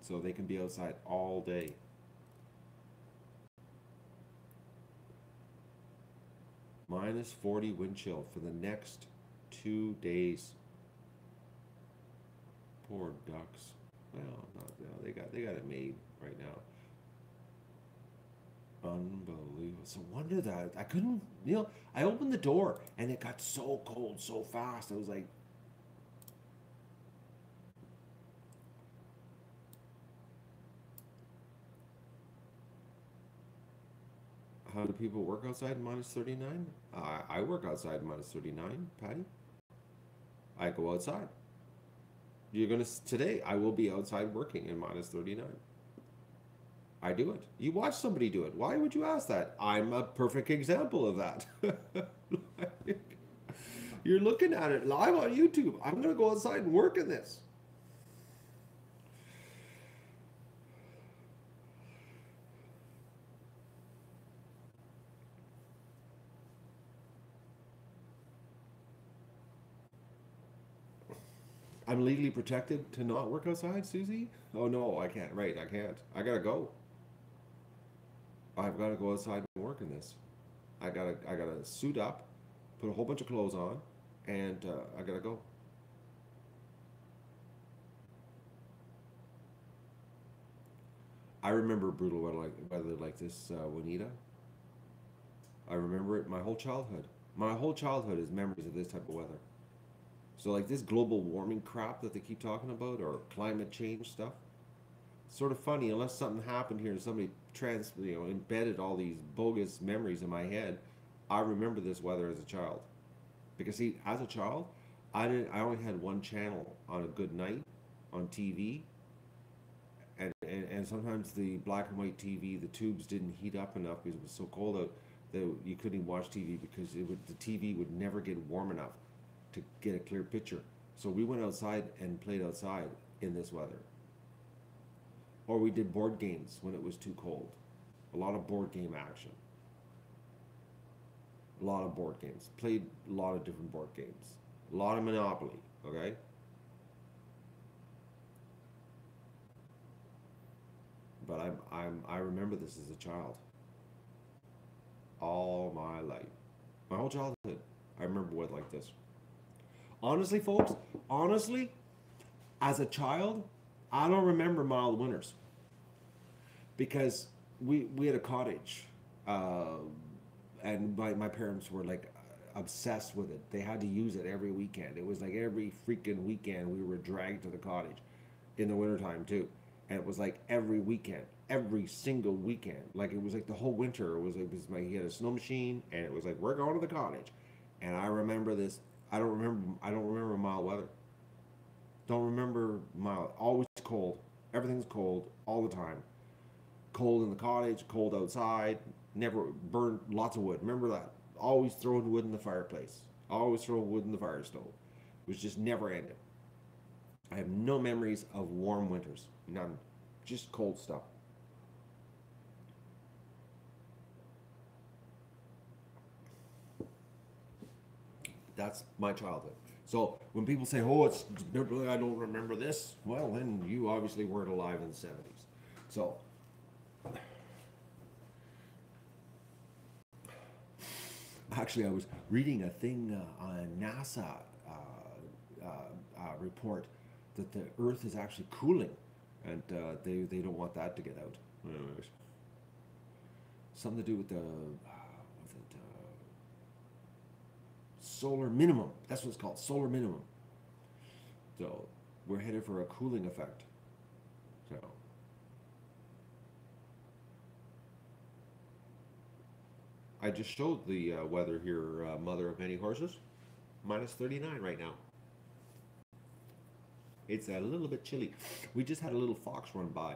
So they can be outside all day. Minus 40 wind chill for the next 2 days. Poor ducks. Well, they got it made right now. Unbelievable. So wonder that I couldn't, I opened the door and it got so cold so fast. I was like, how do people work outside in minus 39? I work outside in minus 39, Patty. I go outside. Today I will be outside working in minus 39. I do it. You watch somebody do it. Why would you ask that? I'm a perfect example of that. You're looking at it live on YouTube. I'm going to go outside and work in this. I'm legally protected to not work outside, Susie? Oh no, I can't. Right, I can't. I gotta go. I've got to go outside and work in this. I gotta suit up, put a whole bunch of clothes on, and I gotta go. I remember brutal weather like this, Juanita. I remember it my whole childhood. My whole childhood is memories of this type of weather. So like this global warming crap that they keep talking about, or climate change stuff, sort of funny unless something happened here and somebody embedded all these bogus memories in my head. I remember this weather as a child because see, as a child, I only had one channel on a good night on TV, and sometimes the black and white TV, the tubes didn't heat up enough because it was so cold out that you couldn't even watch TV because the TV would never get warm enough to get a clear picture. So we went outside and played outside in this weather. Or we did board games when it was too cold. A lot of board game action. A lot of board games. Played a lot of different board games. A lot of Monopoly, okay? But I remember this as a child. All my life. My whole childhood, I remember weather like this. Honestly, folks, honestly, as a child, I don't remember mild winters because we had a cottage, uh, and my parents were like obsessed with it. They had to use it every weekend. It was like every freaking weekend we were dragged to the cottage in the wintertime too. And it was like every weekend, every single weekend. Like it was like the whole winter. It was like he had a snow machine and it was like we're going to the cottage. And I remember this. I don't remember mild weather. Don't remember mild. Always cold. Everything's cold all the time. Cold in the cottage, cold outside. Never burned lots of wood. Remember that. Always throwing wood in the fireplace. Always throwing wood in the fire stove. It was just never ending. I have no memories of warm winters. None. Just cold stuff. That's my childhood. So when people say, "Oh, I don't remember this," well, then you obviously weren't alive in the '70s. So actually, I was reading a thing on a NASA report that the Earth is actually cooling, and they don't want that to get out. Anyways, something to do with the solar minimum. That's what it's called, solar minimum. So we're headed for a cooling effect. So I just showed the weather here, mother of many horses. Minus 39 right now. It's a little bit chilly. We just had a little fox run by.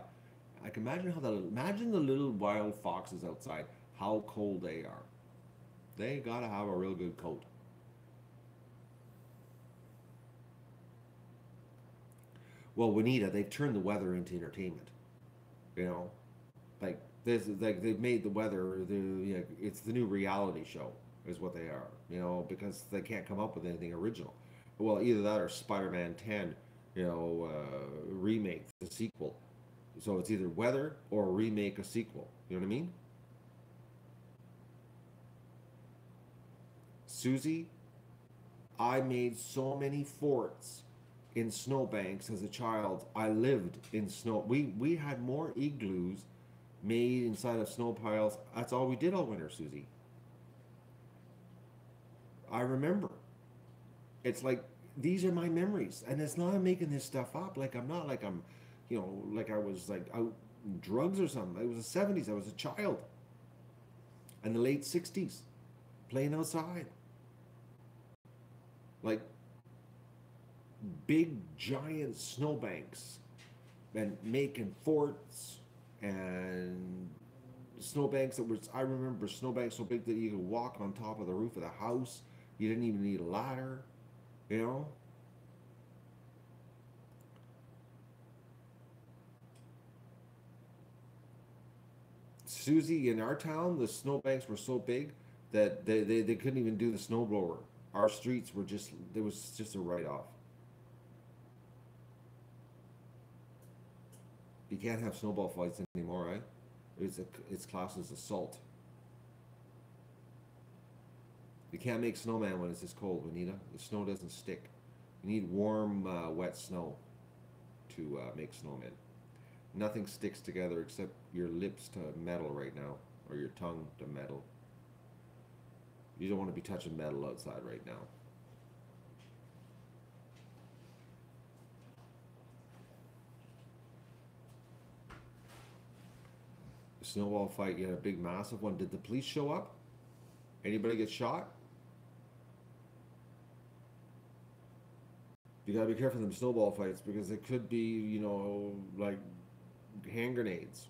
I can imagine imagine the little wild foxes outside, how cold they are. They gotta have a real good coat. Well, Juanita, they've turned the weather into entertainment. You know, like this, like they've made the weather. It's the new reality show, is what they are. Because they can't come up with anything original. Well, either that or Spider-Man 10, remake the sequel. So it's either weather or remake a sequel. You know what I mean? Susie, I made so many forts in snowbanks as a child. I lived in snow. We had more igloos made inside of snow piles. That's all we did all winter, Susie. I remember. It's like these are my memories, and it's not I'm making this stuff up. Like I'm not like I'm, like I was like out drugs or something. It was the '70s. I was a child, and the late '60s, playing outside, like big giant snowbanks, and making forts and snowbanks that was. I remember snowbanks so big that you could walk on top of the roof of the house. You didn't even need a ladder. You know, Susie, in our town, the snowbanks were so big that they couldn't even do the snowblower. Our streets were just, there was just a write off. You can't have snowball fights anymore, right? It's classed as assault. You can't make snowman when it's this cold, Anita. The snow doesn't stick. You need warm, wet snow to make snowmen. Nothing sticks together except your lips to metal right now, or your tongue to metal. You don't want to be touching metal outside right now. The snowball fight, you had a big, massive one. Did the police show up? Anybody get shot? You gotta be careful in them snowball fights because it could be, like hand grenades.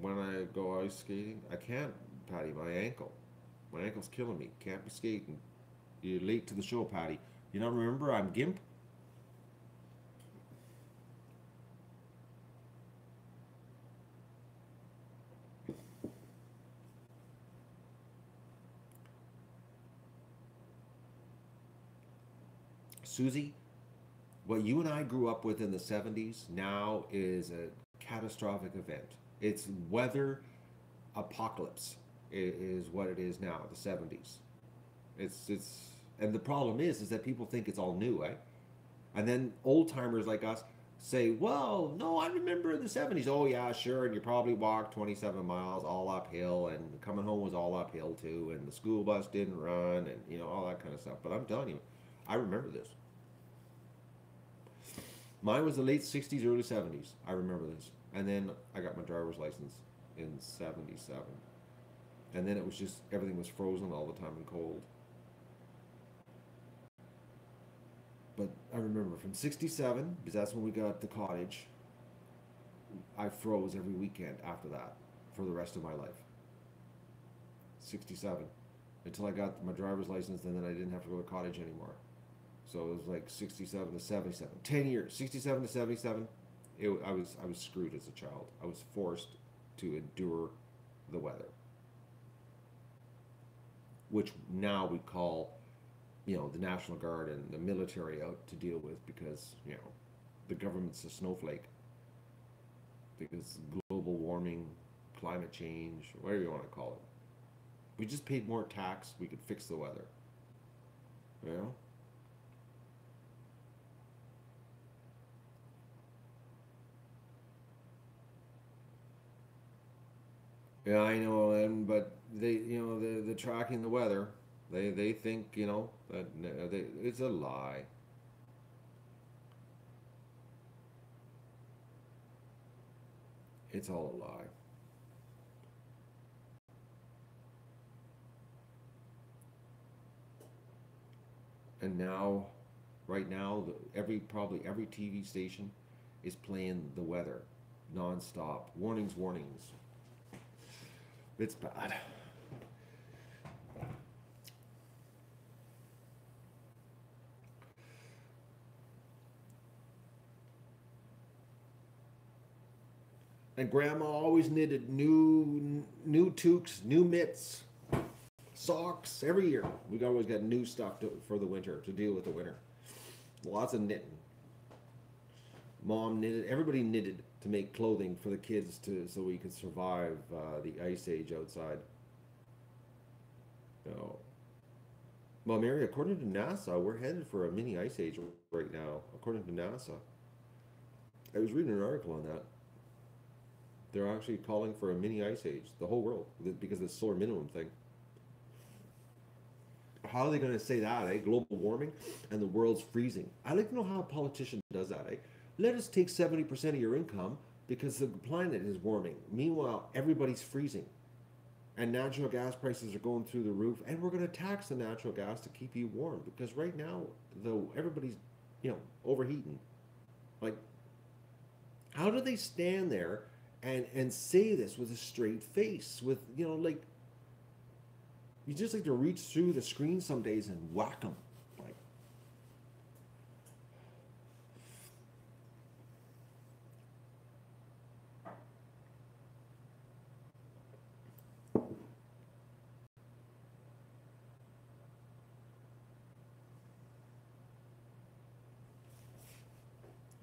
When I go ice skating, I can't, Patty, my ankle. My ankle's killing me. Can't be skating. You're late to the show, Patty. You don't remember I'm Gimp? Susie, what you and I grew up with in the '70s now is a catastrophic event. It's weather apocalypse is what it is now. The 70s. It's and the problem is that people think it's all new, eh? And then old timers like us say, well, no, I remember the 70s. Oh, yeah, sure. And you probably walked 27 miles all uphill, and coming home was all uphill too. And the school bus didn't run, and, all that kind of stuff. But I'm telling you, I remember this. Mine was the late 60s, early 70s. I remember this. And then I got my driver's license in 77. And then it was just, everything was frozen all the time and cold. But I remember from 67, because that's when we got the cottage, I froze every weekend after that for the rest of my life. 67. Until I got my driver's license, and then I didn't have to go to cottage anymore. So it was like 67 to 77. 10 years. 67 to 77. I was screwed as a child. I was forced to endure the weather. Which now we call the National Guard and the military out to deal with, because, the government's a snowflake. Because global warming, climate change, whatever you want to call it. We just paid more tax, we could fix the weather. You know? Yeah, I know, but they, the tracking the weather, they think, that it's a lie. It's all a lie. And now, right now, probably every TV station is playing the weather nonstop. Warnings, warnings. It's bad. And Grandma always knitted new toques, new mitts, socks every year. We always got new stuff for the winter, to deal with the winter. Lots of knitting. Mom knitted. Everybody knitted to make clothing for the kids so we could survive the ice age outside. So, well, Mary, according to NASA, we're headed for a mini ice age right now. According to NASA, I was reading an article on that. They're actually calling for a mini ice age, the whole world, because of the solar minimum thing. How are they going to say that, eh? Global warming and the world's freezing. I'd like to know how a politician does that, eh? Let us take 70% of your income because the planet is warming. Meanwhile, everybody's freezing. And natural gas prices are going through the roof. And we're going to tax the natural gas to keep you warm. Because right now, though, everybody's, overheating. Like, how do they stand there and say this with a straight face? With, like, you just like to reach through the screen some days and whack them. Like,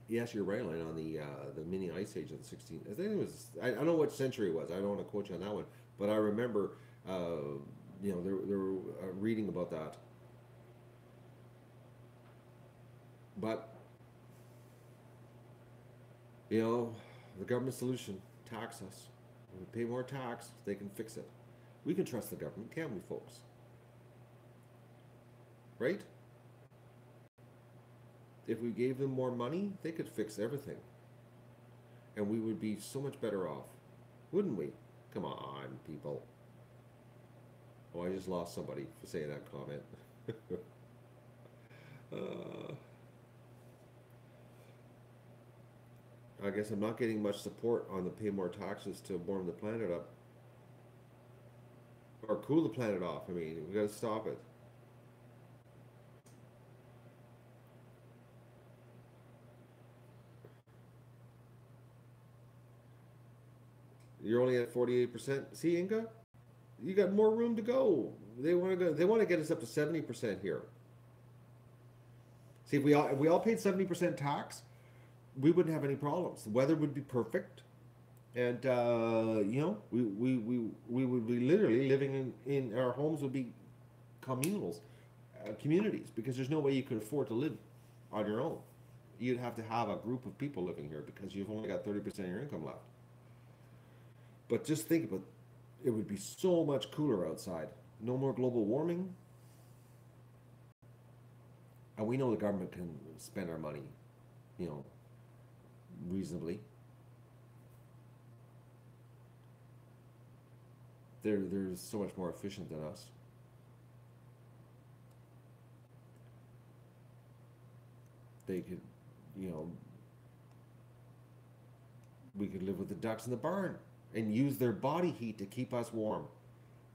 yes, you're right, Len, on the mini ice age of the 16th. I think it was. I don't know what century it was. I don't want to quote you on that one, but I remember, they were reading about that. But the government solution: tax us. When we pay more tax, they can fix it. We can trust the government, can't we, folks? Right? If we gave them more money, they could fix everything, and we would be so much better off, wouldn't we? Come on, people. Oh, I just lost somebody for saying that comment. uh, I guess I'm not getting much support on the pay more taxes to warm the planet up or cool the planet off. I mean, we got to stop it. You're only at 48%. See, Inga, you got more room to go. They want to go. They want to get us up to 70% here. See, if we all paid 70% tax, we wouldn't have any problems. The weather would be perfect. And we would be literally living in our homes would be communals, communities, because there's no way you could afford to live on your own. You'd have to have a group of people living here because you've only got 30% of your income left. But just think about it, would be so much cooler outside. No more global warming, and we know the government can spend our money, you know, reasonably. They're so much more efficient than us. They could, you know, we could live with the ducks in the barn and use their body heat to keep us warm.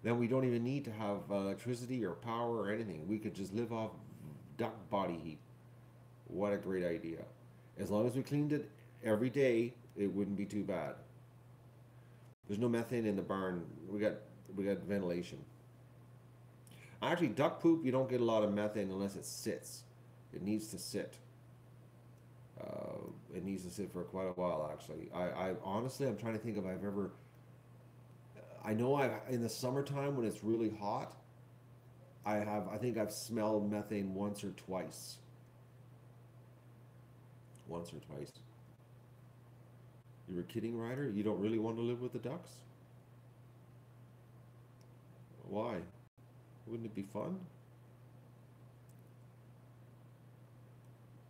Then we don't even need to have electricity or power or anything. We could just live off duck body heat. What a great idea. As long as we cleaned it every day, it wouldn't be too bad. There's no methane in the barn. We got ventilation. Actually, duck poop, you don't get a lot of methane unless it sits. It needs to sit. It needs to sit for quite a while. Actually, I honestly, I'm trying to think if I've ever. I know I in the summertime when it's really hot, I have. I think I've smelled methane once or twice. Once or twice. You were kidding, Ryder? You don't really want to live with the ducks? Why? Wouldn't it be fun?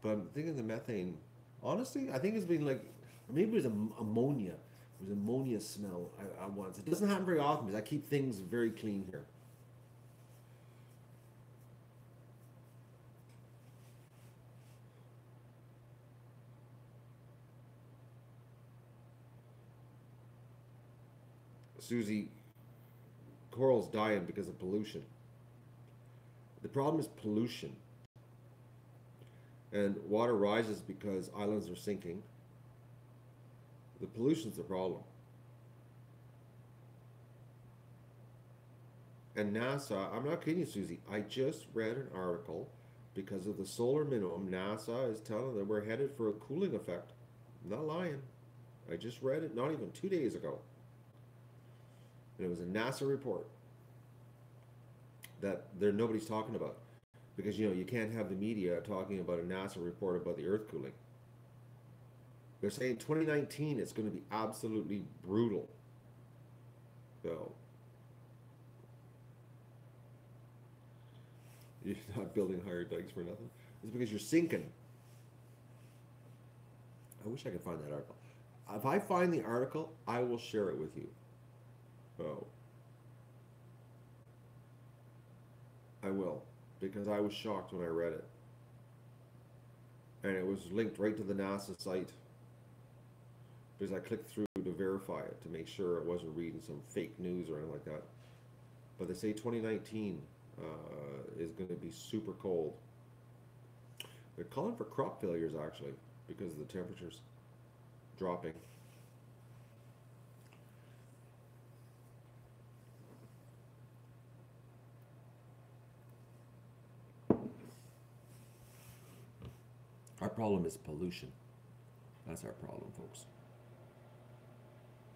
But I'm thinking the methane. Honestly, I think it's been like maybe it was ammonia. It was ammonia smell I once. It doesn't happen very often because I keep things very clean here. Susie, corals dying because of pollution. The problem is pollution, and water rises because islands are sinking. The pollution's the problem. And NASA, I'm not kidding you, Susie. I just read an article because of the solar minimum. NASA is telling that we're headed for a cooling effect. I'm not lying. I just read it not even 2 days ago. And it was a NASA report that there nobody's talking about because you can't have the media talking about a NASA report about the Earth cooling. They're saying 2019 it's going to be absolutely brutal. So you're not building higher dikes for nothing. It's because you're sinking. I wish I could find that article. If I find the article, I will share it with you. Oh, I will, because I was shocked when I read it, and it was linked right to the NASA site. Because I clicked through to verify it to make sure I wasn't reading some fake news or anything like that. But they say 2019 is going to be super cold. They're calling for crop failures actually because of the temperatures dropping. Our problem is pollution. That's our problem, folks.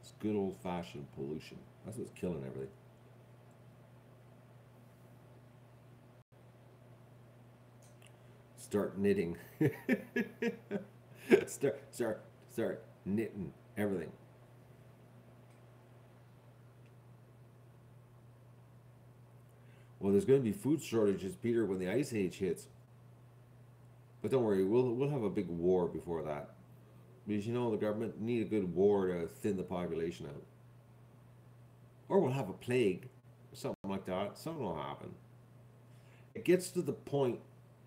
It's good old fashioned pollution. That's what's killing everything. Start knitting. start knitting everything. Well, there's going to be food shortages, Peter, when the ice age hits. But don't worry, we'll have a big war before that. Because the government need a good war to thin the population out. Or we'll have a plague, something like that. Something will happen. It gets to the point,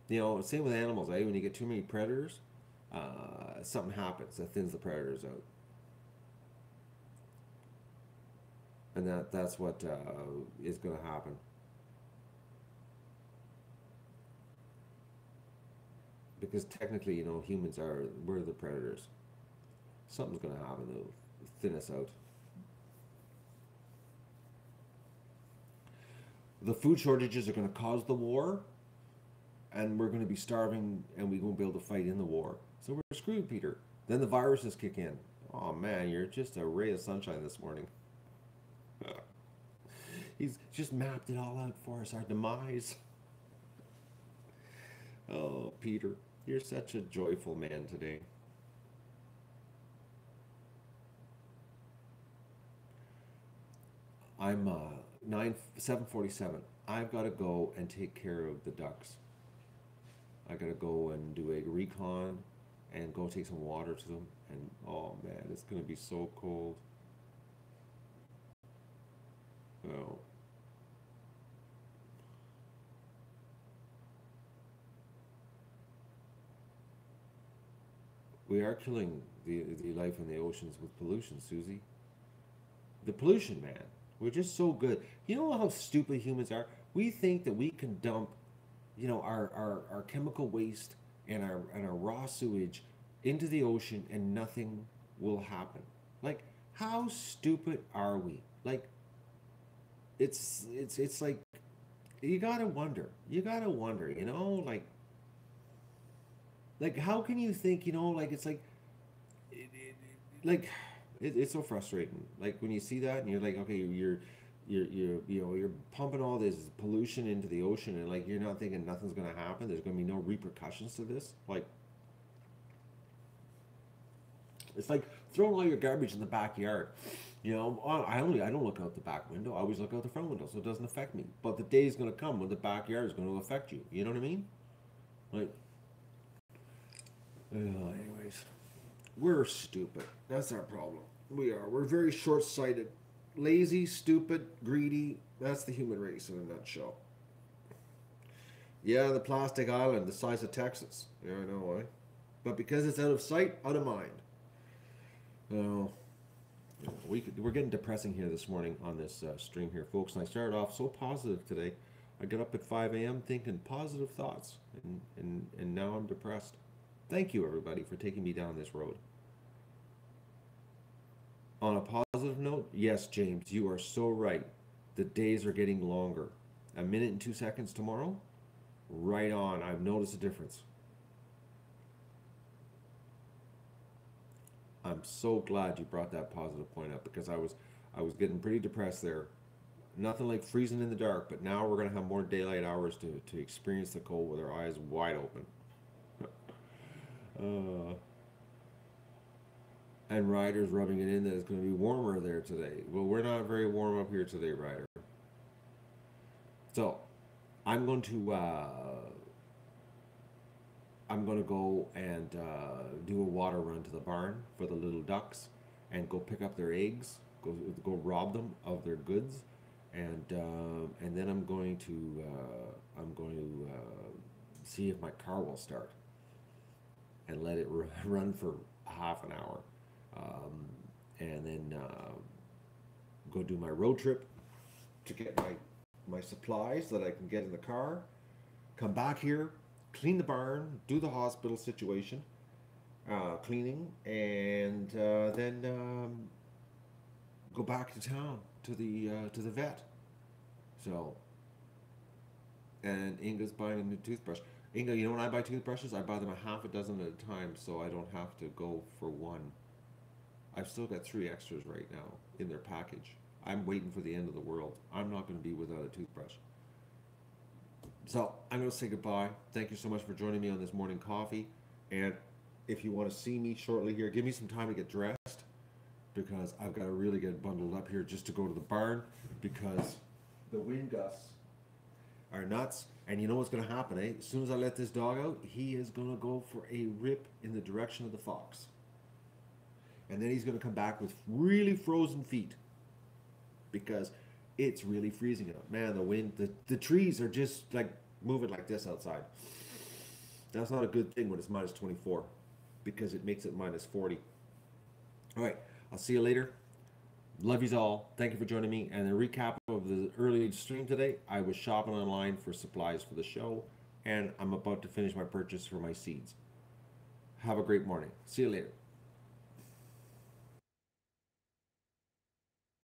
same with animals, eh? When you get too many predators, something happens that thins the predators out. And that's what is going to happen. Because technically, humans we're the predators. Something's going to happen to thin us out. The food shortages are going to cause the war, and we're going to be starving, and we won't be able to fight in the war. So we're screwed, Peter. Then the viruses kick in. Oh man, you're just a ray of sunshine this morning. He's just mapped it all out for us, our demise. Oh, Peter, you're such a joyful man today. I'm 7:47. I've got to go and take care of the ducks. I got to go and do a recon and go take some water to them. And oh man, it's gonna be so cold. Oh, we are killing the life in the oceans with pollution, Susie. The pollution, man. We're just so good. You know how stupid humans are? We think that we can dump, our chemical waste and our raw sewage into the ocean and nothing will happen. Like, how stupid are we? Like, it's like you gotta wonder. You gotta wonder, like how can you think, like it's like like it's so frustrating. Like when you see that and you're like, okay, you're pumping all this pollution into the ocean and like you're not thinking nothing's gonna happen. There's gonna be no repercussions to this. Like it's like throwing all your garbage in the backyard. I don't look out the back window. I always look out the front window, so it doesn't affect me. But the day is gonna come when the backyard is gonna affect you. You know what I mean? Like, anyways, we're stupid. That's our problem. We are. We're very short-sighted, lazy, stupid, greedy. That's the human race in a nutshell. Yeah, the plastic island, the size of Texas. Yeah, I know why. But because it's out of sight, out of mind. Oh, we're getting depressing here this morning on this stream here, folks. And I started off so positive today. I got up at 5 a.m. thinking positive thoughts, and now I'm depressed. Thank you, everybody, for taking me down this road. On a positive note, yes, James, you are so right. The days are getting longer. A minute and 2 seconds tomorrow? Right on. I've noticed a difference. I'm so glad you brought that positive point up because I was getting pretty depressed there. Nothing like freezing in the dark, but now we're gonna have more daylight hours to experience the cold with our eyes wide open. Uh, and Ryder's rubbing it in that it's going to be warmer there today. Well, we're not very warm up here today, Ryder. So I'm going to go and do a water run to the barn for the little ducks, and go pick up their eggs. Go rob them of their goods, and then I'm going to see if my car will start and let it run for half an hour, and then go do my road trip to get my supplies that I can get in the car. Come back here, clean the barn, do the hospital situation, cleaning, and then go back to town to the vet. So, and Inga's buying a new toothbrush. Inga, when I buy toothbrushes, I buy them a half a dozen at a time, so I don't have to go for one. I've still got 3 extras right now in their package. I'm waiting for the end of the world. I'm not going to be without a toothbrush. So I'm going to say goodbye. Thank you so much for joining me on this morning coffee. And if you want to see me shortly here, give me some time to get dressed because I've got to really get bundled up here just to go to the barn because the wind gusts are nuts. And you know what's going to happen, eh? As soon as I let this dog out, he is going to go for a rip in the direction of the fox. And then he's going to come back with really frozen feet because it's really freezing out. Man, the wind, the trees are just like moving like this outside. That's not a good thing when it's minus 24 because it makes it minus 40. All right, I'll see you later. Love yous all. Thank you for joining me. And a recap of the early stream today. I was shopping online for supplies for the show, and I'm about to finish my purchase for my seeds. Have a great morning. See you later.